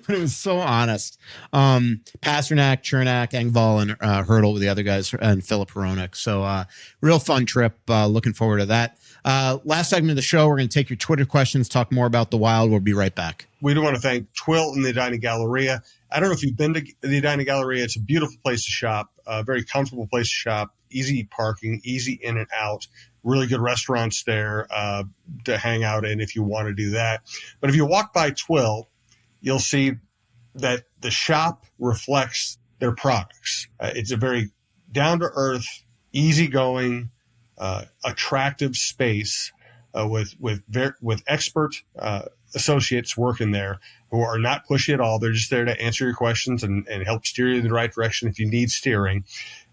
But it was so honest. Pasternak, Chernak, Engvall, and Hurdle were the other guys, and Philip Hronek. So real fun trip. Looking forward to that. Last segment of the show, we're going to take your Twitter questions, talk more about the Wild. We'll be right back. We do want to thank Twill and the Edina Galleria. I don't know if you've been to the Edina Galleria. It's a beautiful place to shop, a very comfortable place to shop, easy parking, easy in and out, really good restaurants there to hang out in if you want to do that. But if you walk by Twill, you'll see that the shop reflects their products. It's a very down-to-earth, easygoing, attractive space with expert associates working there who are not pushy at all. They're just there to answer your questions and help steer you in the right direction if you need steering.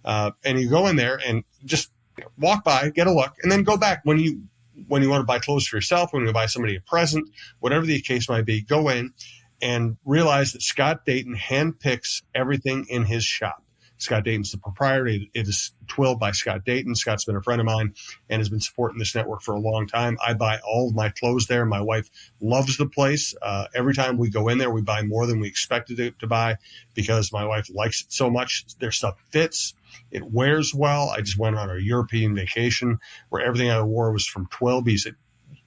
And you go in there and just walk by, get a look, and then go back when you want to buy clothes for yourself, when you buy somebody a present, whatever the case might be. Go in and realize that Scott Dayton handpicks everything in his shop. Scott Dayton's the proprietor. It is Twill by Scott Dayton. Scott's been a friend of mine and has been supporting this network for a long time. I buy all of my clothes there. My wife loves the place. Every time we go in there, we buy more than we expected to buy because my wife likes it so much. Their stuff fits. It wears well. I just went on a European vacation where everything I wore was from Twill because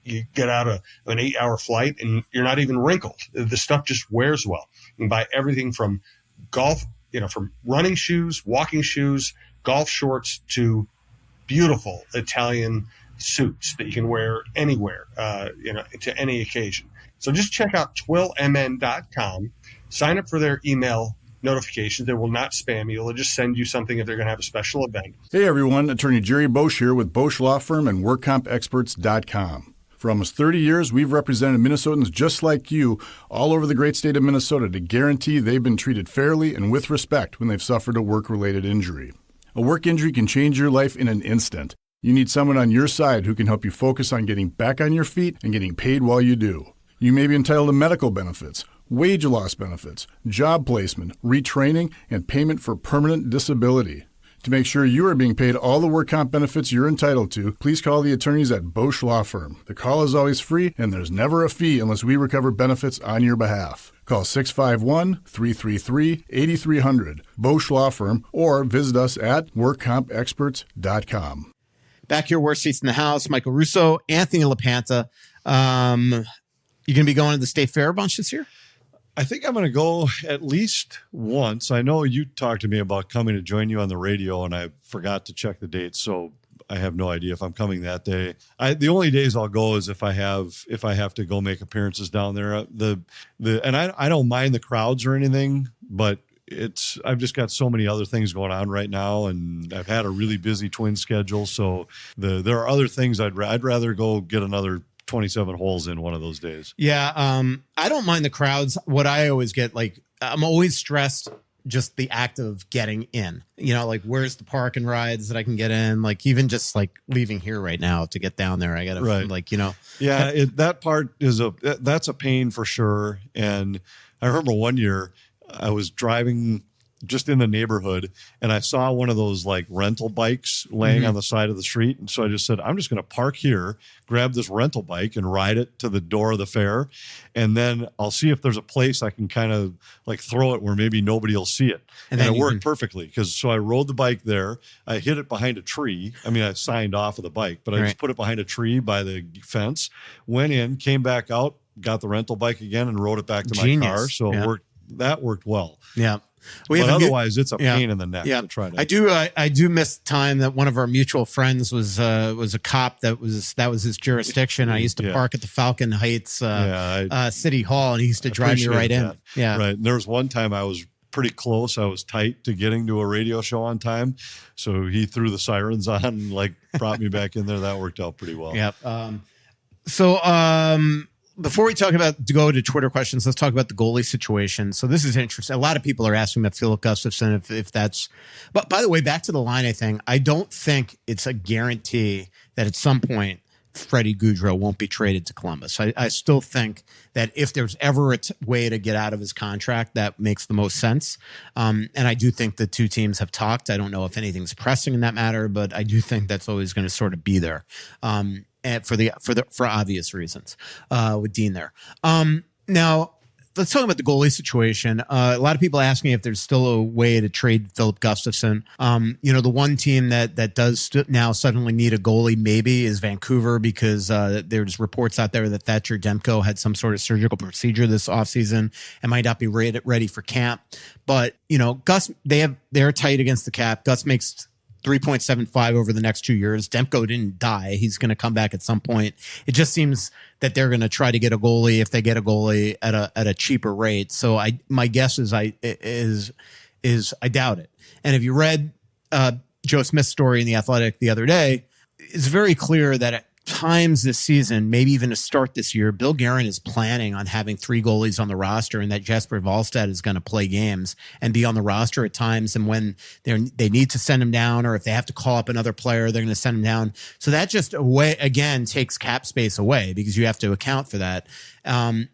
you get out of an 8-hour flight and you're not even wrinkled. The stuff just wears well. You can buy everything from golf, from running shoes, walking shoes, golf shorts to beautiful Italian suits that you can wear anywhere, to any occasion. So just check out twillmn.com, sign up for their email notifications. They will not spam you. They'll just send you something if they're going to have a special event. Hey everyone, Attorney Jerry Bosch here with Bosch Law Firm and WorkCompExperts.com. For almost 30 years, we've represented Minnesotans just like you all over the great state of Minnesota to guarantee they've been treated fairly and with respect when they've suffered a work-related injury. A work injury can change your life in an instant. You need someone on your side who can help you focus on getting back on your feet and getting paid while you do. You may be entitled to medical benefits, wage loss benefits, job placement, retraining, and payment for permanent disability. To make sure you are being paid all the work comp benefits you're entitled to, please call the attorneys at Bosch Law Firm. The call is always free, and there's never a fee unless we recover benefits on your behalf. Call 651-333-8300, Bosch Law Firm, or visit us at workcompexperts.com. Back here, worst seats in the house. Michael Russo, Anthony LaPanta. You going to be going to the State Fair a bunch this year? I think I'm going to go at least once. I know you talked to me about coming to join you on the radio, and I forgot to check the dates, so I have no idea if I'm coming that day. The only days I'll go is if I have to go make appearances down there. I don't mind the crowds or anything, but I've just got so many other things going on right now, and I've had a really busy Twins schedule. So there are other things I'd rather go get another 27 holes in one of those days. Yeah. I don't mind the crowds. What I always get, like, I'm always stressed just the act of getting in, like where's the park and rides that I can get in? Like even just like leaving here right now to get down there, I got to Yeah. That part that's a pain for sure. And I remember one year I was driving just in the neighborhood and I saw one of those like rental bikes laying on the side of the street. And so I just said, I'm just going to park here, grab this rental bike and ride it to the door of the fair. And then I'll see if there's a place I can kind of like throw it where maybe nobody will see it. And it worked perfectly so I rode the bike there. I hit it behind a tree. I mean, I signed off of the bike, but I just put it behind a tree by the fence, went in, came back out, got the rental bike again and rode it back to my car. So it worked. That worked well. Yeah. But otherwise, it's a pain in the neck to try to. I do miss the time that one of our mutual friends was a cop that was his jurisdiction. I used to park at the Falcon Heights City Hall, and he used to drive me right in. Yeah, right. And there was one time I was pretty close. I was tight to getting to a radio show on time, so he threw the sirens on and like brought me back in there. That worked out pretty well. Yep. Before we talk about to go to Twitter questions, let's talk about the goalie situation. So this is interesting. A lot of people are asking about Philip Gustafson if that's. But by the way, back to the Laine thing. I don't think it's a guarantee that at some point Freddie Gaudreau won't be traded to Columbus. I still think that if there's ever a way to get out of his contract, that makes the most sense. And I do think the two teams have talked. I don't know if anything's pressing in that matter, but I do think that's always going to sort of be there. And for obvious reasons, with Dean there. Now let's talk about the goalie situation. A lot of people ask me if there's still a way to trade Philip Gustafson. The one team that does now suddenly need a goalie maybe is Vancouver because there's reports out there that Thatcher Demko had some sort of surgical procedure this offseason and might not be ready for camp. But Gus, they're tight against the cap. Gus makes 3.75 over the next 2 years. Demko didn't die. He's going to come back at some point. It just seems that they're going to try to get a goalie if they get a goalie at a cheaper rate. So my guess is I doubt it. And if you read Joe Smith's story in The Athletic the other day, it's very clear that at times this season, maybe even to start this year, Bill Guerin is planning on having 3 goalies on the roster and that Jesper Wallstedt is going to play games and be on the roster at times. And when they need to send him down or if they have to call up another player, they're going to send him down. So that just takes cap space away because you have to account for that.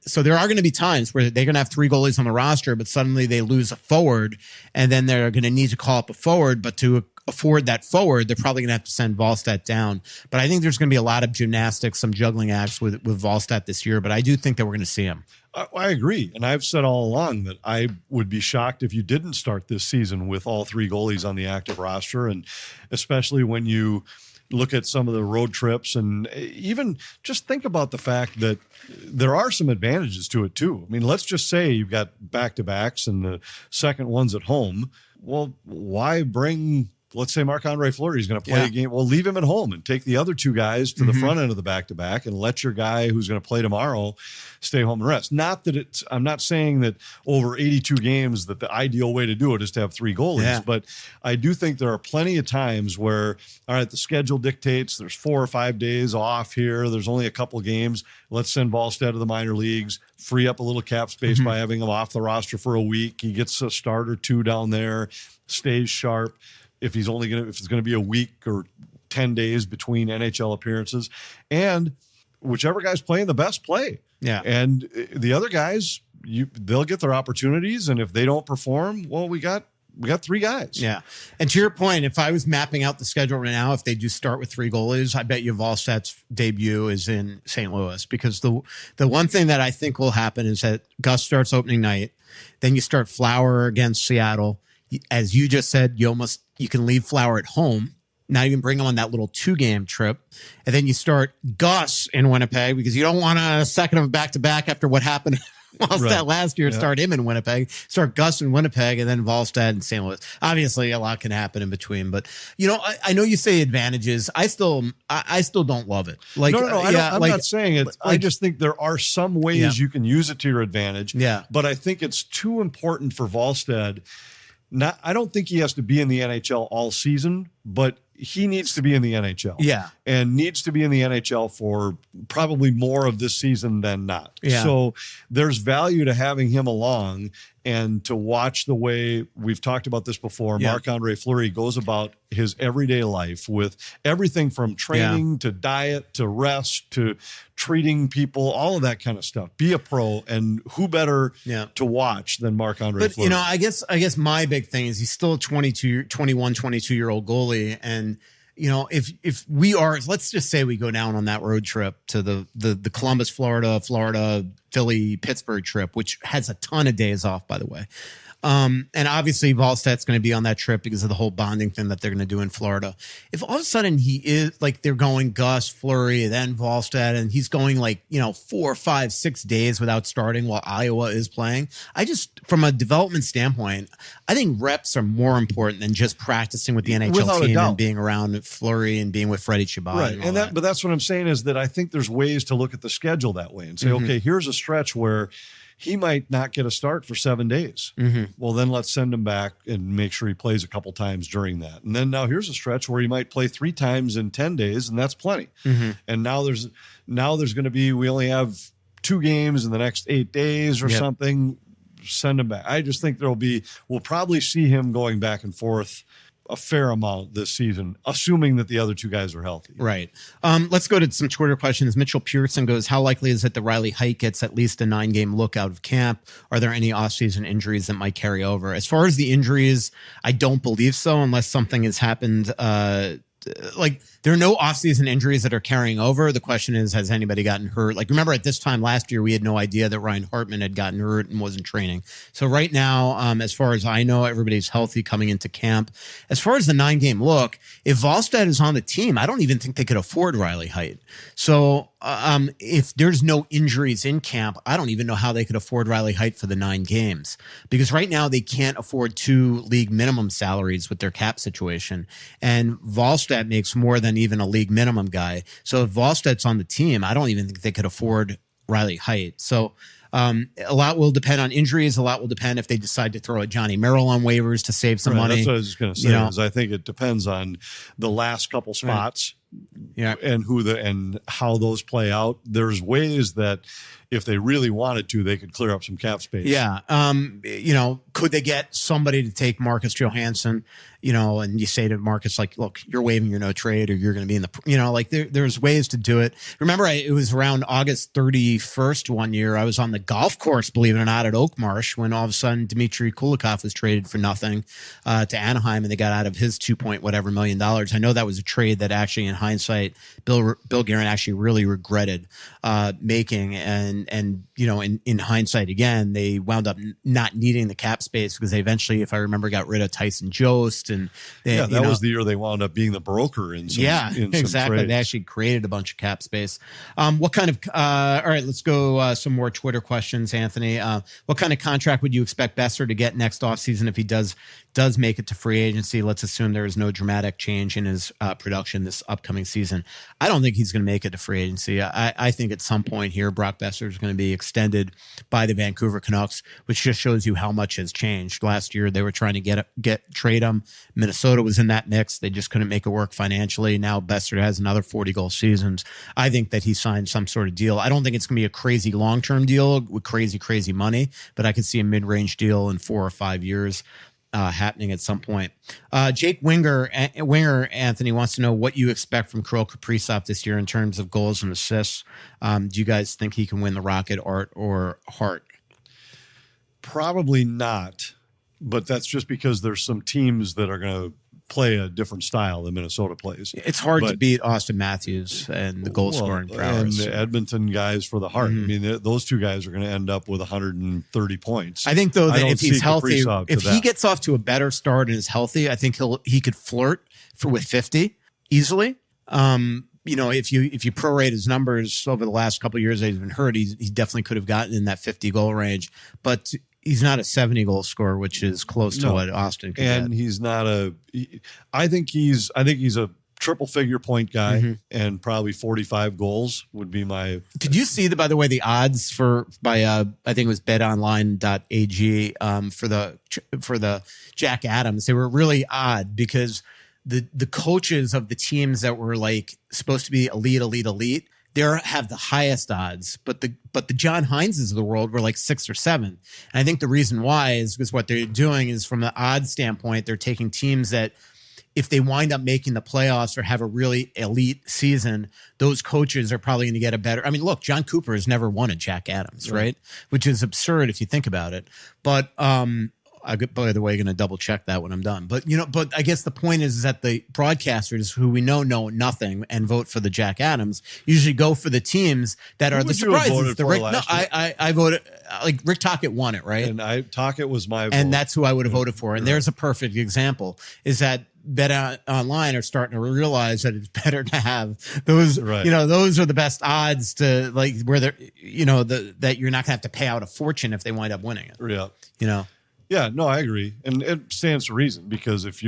So there are going to be times where they're going to have 3 goalies on the roster, but suddenly they lose a forward and then they're going to need to call up a forward, but to afford that forward, they're probably going to have to send Wallstedt down. But I think there's going to be a lot of gymnastics, some juggling acts with Wallstedt this year, but I do think that we're going to see him. I agree. And I've said all along that I would be shocked if you didn't start this season with all 3 goalies on the active roster. And especially when you look at some of the road trips and even just think about the fact that there are some advantages to it too. I mean, let's just say you've got back-to-backs and the second one's at home. Well, why bring let's say Marc-Andre Fleury is going to play a game. Well, leave him at home and take the other 2 guys to the front end of the back-to-back and let your guy who's going to play tomorrow stay home and rest. Not that I'm not saying that over 82 games that the ideal way to do it is to have 3 goalies, but I do think there are plenty of times where, all right, the schedule dictates there's 4 or 5 days off here. There's only a couple games. Let's send Wallstedt to the minor leagues, free up a little cap space by having him off the roster for a week. He gets a start or 2 down there, stays sharp. If it's going to be a week or 10 days between NHL appearances, and whichever guy's playing the best play. Yeah. And the other guys, they'll get their opportunities. And if they don't perform, well, we got three guys. Yeah. And to your point, if I was mapping out the schedule right now, if they do start with 3 goalies, I bet you Volstad's debut is in St. Louis, because the one thing that I think will happen is that Gus starts opening night. Then you start Flower against Seattle. As you just said, you can leave Flower at home. Now you can bring him on that little 2-game trip. And then you start Gus in Winnipeg, because you don't want a second of a back-to-back after what happened Volstad last year. Start him in Winnipeg, start Gus in Winnipeg, and then Volstad in St. Louis. Obviously, a lot can happen in between. But, I know you say advantages. I still don't love it. Like, no, I'm not saying it. I just think there are some ways you can use it to your advantage. Yeah. But I think it's too important for Volstad. I don't think he has to be in the NHL all season, but he needs to be in the NHL. Yeah. And needs to be in the NHL for probably more of this season than not. Yeah. So there's value to having him along, and to watch the way we've talked about this before. Yeah. Marc-Andre Fleury goes about his everyday life with everything from training to diet to rest to treating people, all of that kind of stuff. Be a pro, and who better to watch than Marc-Andre Fleury? But, I guess my big thing is he's still a 22-year-old goalie. And, if we are, let's just say we go down on that road trip to the Columbus, Florida, Philly, Pittsburgh trip, which has a ton of days off, by the way. And obviously Volstad's going to be on that trip because of the whole bonding thing that they're going to do in Florida. If all of a sudden he is like, they're going Gus, Fleury, then Volstad, and he's going 4, 5, 6 days without starting while Iowa is playing. From a development standpoint, I think reps are more important than just practicing with the NHL team and being around Fleury and being with Freddie Chabot. Right. But that's what I'm saying, is that I think there's ways to look at the schedule that way and say, okay, here's a stretch where he might not get a start for 7 days. Well, then let's send him back and make sure he plays a couple times during that. And then now here's a stretch where he might play 3 times in 10 days, and that's plenty. And now there's going to be, we only have 2 games in the next 8 days or something. Send him back. I just think we'll probably see him going back and forth a fair amount this season, assuming that the other 2 guys are healthy. Right. Let's go to some Twitter questions. Mitchell Pearson goes, how likely is it that Riley Heidt gets at least a 9-game look out of camp? Are there any off-season injuries that might carry over? As far as the injuries, I don't believe so, unless something has happened. There are no off-season injuries that are carrying over. The question is, has anybody gotten hurt? Remember at this time last year, we had no idea that Ryan Hartman had gotten hurt and wasn't training. So right now, as far as I know, everybody's healthy coming into camp. As far as the 9-game look, if Volstad is on the team, I don't even think they could afford Riley Heidt. So if there's no injuries in camp, I don't even know how they could afford Riley Heidt for the 9 games, because right now they can't afford 2 league minimum salaries with their cap situation. And Volstad makes more than even a league minimum guy. So if Volstad's on the team, I don't even think they could afford Riley Heidt. So a lot will depend on injuries. A lot will depend if they decide to throw a Johnny Merrill on waivers to save some money. That's what I was just going to say. Is I think it depends on the last couple spots, and how those play out. There's ways that if they really wanted to, they could clear up some cap space. Yeah. Could they get somebody to take Marcus Johansson? And you say to Marcus, look, you're waiving your no trade, or you're going to be in the, there's ways to do it. Remember, it was around August 31st one year. I was on the golf course, believe it or not, at Oakmarsh, when all of a sudden Dmitry Kulikov was traded for nothing to Anaheim, and they got out of his $2 million. I know that was a trade that actually, in hindsight, Bill Guerin actually really regretted making. And in hindsight, again, they wound up not needing the cap space because they eventually, if I remember, got rid of Tyson Jost. And that was the year they wound up being the broker in some exactly. Some they actually created a bunch of cap space. What kind of all right, let's go some more Twitter questions, Anthony. What kind of contract would you expect Besser to get next offseason if he does make it to free agency? Let's assume there is no dramatic change in his production this upcoming season. I don't think he's going to make it to free agency. I think at some point here, Brock Besser is going to be extended by the Vancouver Canucks, which just shows you how much has changed. Last year, they were trying to trade him. Minnesota was in that mix. They just couldn't make it work financially. Now Besser has another 40-goal seasons. I think that he signed some sort of deal. I don't think it's going to be a crazy long-term deal with crazy money, but I could see a mid-range deal in 4 or 5 years happening at some point. Jake Winger, Anthony, wants to know what you expect from Kirill Kaprizov this year in terms of goals and assists. Do you guys think he can win the Rocket, Art, or Hart? Probably not. but that's just because there's some teams that are going to play a different style than Minnesota plays. It's hard to beat Austin Matthews and the goal scoring prowess. And the Edmonton guys for the Hart. Mm-hmm. I mean, those two guys are going to end up with 130 points. I think, though, that if he's healthy, if he that. gets off to a better start and is healthy, I think he could flirt with 50 easily. If you prorate his numbers over the last couple of years that he's been hurt, he definitely could have gotten in that 50 goal range. But he's not a 70 goal scorer, which is close to what Austin could and get. He's not I think he's a triple figure point guy, and probably 45 goals would be my. Did you see by the way, the odds by I think it was betonline.ag for the Jack Adams? They were really odd because the coaches of the teams that were like supposed to be elite, they have the highest odds, but the John Hineses of the world were like 6 or 7. And I think the reason why is because what they're doing is from the odds standpoint, they're taking teams that if they wind up making the playoffs or have a really elite season, those coaches are probably going to get a better. I mean, look, John Cooper has never won a Jack Adams, right? Which is absurd if you think about it. But I, by the way, going to double check that when I'm done. But but I guess the point is that the broadcasters who we know nothing and vote for the Jack Adams usually go for the teams that are the surprises. I voted like Rick Tocchet won it, right? And Tocchet was my vote. And that's who I would have voted for. And there's a perfect example is that Bet Online are starting to realize that it's better to have those, those are the best odds to like where they're, that you're not gonna have to pay out a fortune if they wind up winning it. Yeah. Yeah, no, I agree. And it stands to reason because if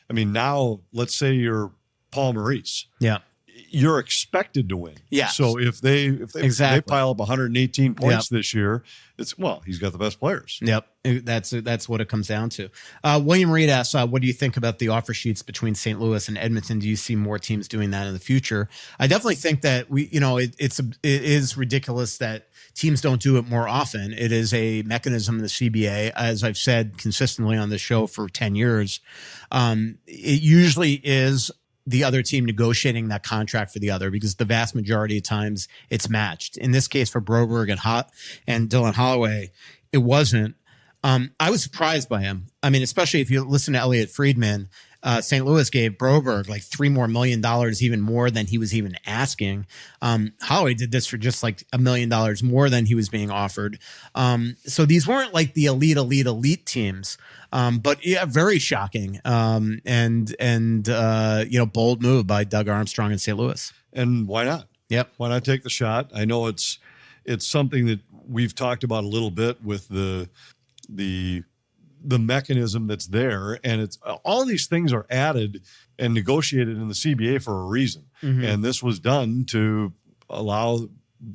now let's say you're Paul Maurice. Yeah. You're expected to win. Yeah. So if they pile up 118 points this year, he's got the best players. Yep. That's what it comes down to. William Reed asks, what do you think about the offer sheets between St. Louis and Edmonton? Do you see more teams doing that in the future? I definitely think that it is ridiculous that teams don't do it more often. It is a mechanism in the CBA, as I've said consistently on the show for 10 years. It usually is the other team negotiating that contract for the other because the vast majority of times it's matched. In this case for Broberg and Dylan Holloway, it wasn't. I was surprised by him. I mean, especially if you listen to Elliot Friedman, St. Louis gave Broberg like $3 million more, even more than he was even asking. Holloway did this for just like $1 million more than he was being offered. So these weren't like the elite teams. But yeah, very shocking. Bold move by Doug Armstrong in St. Louis. And why not? Yep. Why not take the shot? I know it's something that we've talked about a little bit with the mechanism that's there, and it's all these things are added and negotiated in the CBA for a reason. And this was done to allow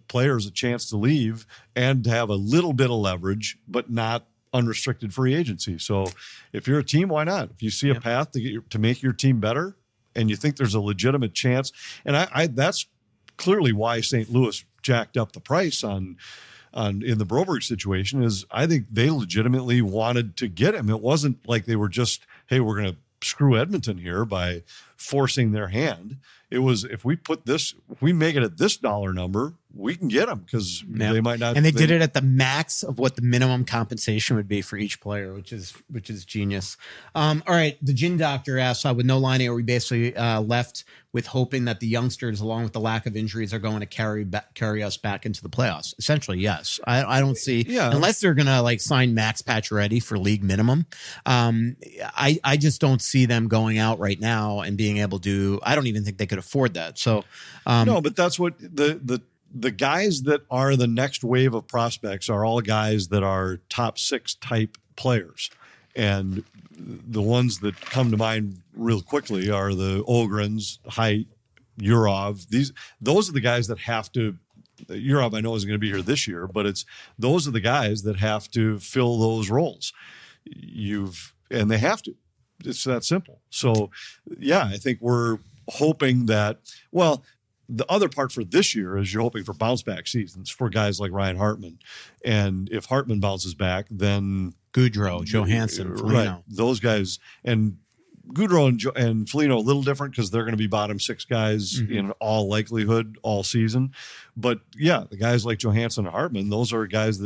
players a chance to leave and to have a little bit of leverage, but not unrestricted free agency. So if you're a team, why not? If you see a path to make your team better and you think there's a legitimate chance, and I that's clearly why St. Louis jacked up the price in the Broberg situation is I think they legitimately wanted to get him. It wasn't like they were just, hey, we're going to screw Edmonton here by forcing their hand. It was if we make it at this dollar number, we can get them because they might not. And they did it at the max of what the minimum compensation would be for each player, which is genius. All right, the Gin Doctor asks, with no Laine, are we basically left with hoping that the youngsters, along with the lack of injuries, are going to carry us back into the playoffs? Essentially, yes. I don't see unless they're going to like sign Max Pacioretty for league minimum. I just don't see them going out right now and being able to. I don't even think they could afford that. So no, but that's what the guys that are the next wave of prospects are all guys that are top 6 type players. And the ones that come to mind real quickly are the Ogrens, Height, Urov. Those are the guys that have to. Urov, I know, isn't going to be here this year, but those are the guys that have to fill those roles. And they have to. It's that simple. So, yeah, I think we're hoping that. Well, the other part for this year is you're hoping for bounce back seasons for guys like Ryan Hartman, and if Hartman bounces back, then Goudreau, Johansson, Foligno. Right, those guys, and Goudreau and Foligno a little different because they're going to be bottom 6 guys in all likelihood all season. But yeah, the guys like Johansson and Hartman, those are guys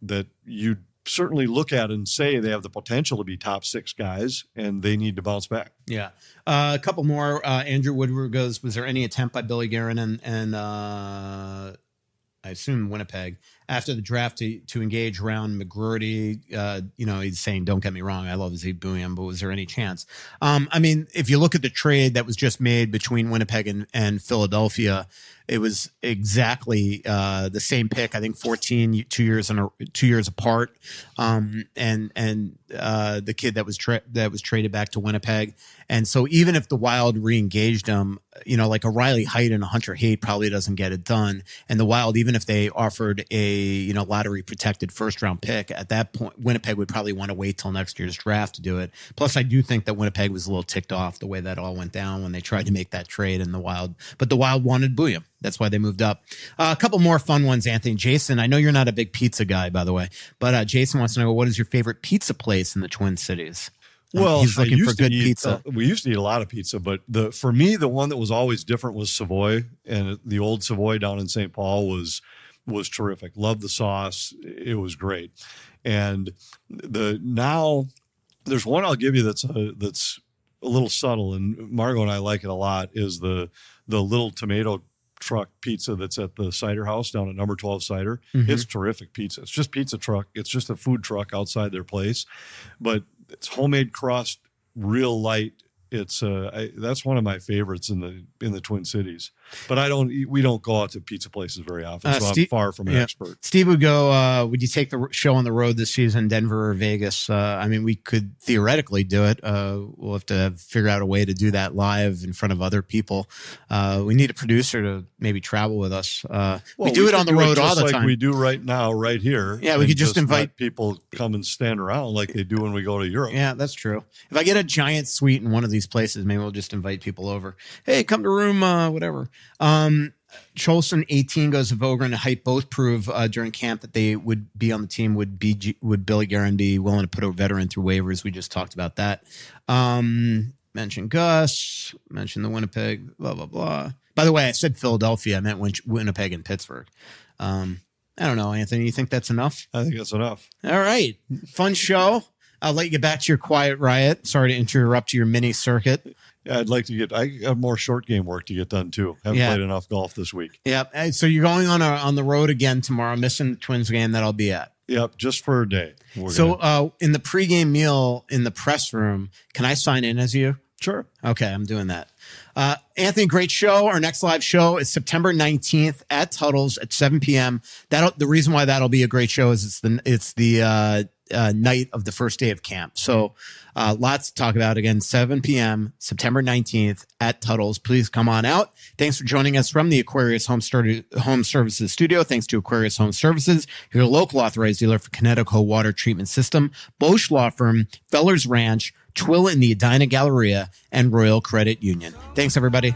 that you'd certainly look at and say they have the potential to be top 6 guys, and they need to bounce back. Yeah. A couple more. Andrew Woodward goes, was there any attempt by Billy Guerin and I assume Winnipeg after the draft to engage around McGroarty? He's saying, don't get me wrong, I love Zeke Bouillon, but was there any chance? I mean, if you look at the trade that was just made between Winnipeg and Philadelphia, it was exactly the same pick. I think 14, 2 years apart. And the kid that was traded back to Winnipeg. And so even if the Wild re-engaged him, like a Riley Heidt and a Hunter Haight probably doesn't get it done. And the Wild, even if they offered a lottery protected first round pick, at that point Winnipeg would probably want to wait till next year's draft to do it. Plus, I do think that Winnipeg was a little ticked off the way that all went down when they tried to make that trade in the Wild. But the Wild wanted Bouillon. That's why they moved up. A couple more fun ones, Anthony. Jason, I know you're not a big pizza guy, by the way, but Jason wants to know, what is your favorite pizza place in the Twin Cities? Well, he's looking for good pizza. We used to eat a lot of pizza, but for me, the one that was always different was Savoy, and the old Savoy down in St. Paul was terrific. Loved the sauce; it was great. And now there's one I'll give you that's a little subtle, and Margot and I like it a lot. Is the little tomato truck pizza that's at the cider house down at number 12 cider. Mm-hmm. It's terrific pizza. It's just pizza truck. It's just a food truck outside their place, but it's homemade crust, real light. It's that's one of my favorites in the Twin Cities. But we don't go out to pizza places very often, so I'm far from an expert. Steve would go, would you take the show on the road this season, Denver or Vegas? I mean, we could theoretically do it. We'll have to figure out a way to do that live in front of other people. We need a producer to maybe travel with us. We do it on the road all the time. Like we do right now, right here. Yeah, we could just invite people come and stand around like they do when we go to Europe. Yeah, that's true. If I get a giant suite in one of these places, maybe we'll just invite people over. Hey, come to room, whatever. Cholson 18 goes, if Ogren and Height both prove during camp that they would be on the team, would Billy Guerin be willing to put a veteran through waivers? We just talked about that. Mentioned Gus, mentioned the Winnipeg, blah, blah, blah. By the way, I said Philadelphia. I meant Winnipeg and Pittsburgh. I don't know, Anthony. You think that's enough? I think that's enough. All right. Fun show. I'll let you get back to your quiet riot. Sorry to interrupt your mini circuit. Yeah, I have more short game work to get done too. Haven't played enough golf this week. Yeah. So you're going on the road again tomorrow, missing the Twins game that I'll be at. Yep, just for a day. In the pregame meal in the press room, can I sign in as you? Sure. Okay, I'm doing that. Anthony, great show. Our next live show is September 19th at Tuttle's at 7 p.m. The reason why that'll be a great show is it's the night of the first day of camp. So lots to talk about. Again, 7 p.m., September 19th at Tuttle's. Please come on out. Thanks for joining us from the Aquarius Home Services studio. Thanks to Aquarius Home Services, your local authorized dealer for Connecticut Water Treatment System, Bosch Law Firm, Feller's Ranch, Twill in the Edina Galleria, and Royal Credit Union. Thanks, everybody.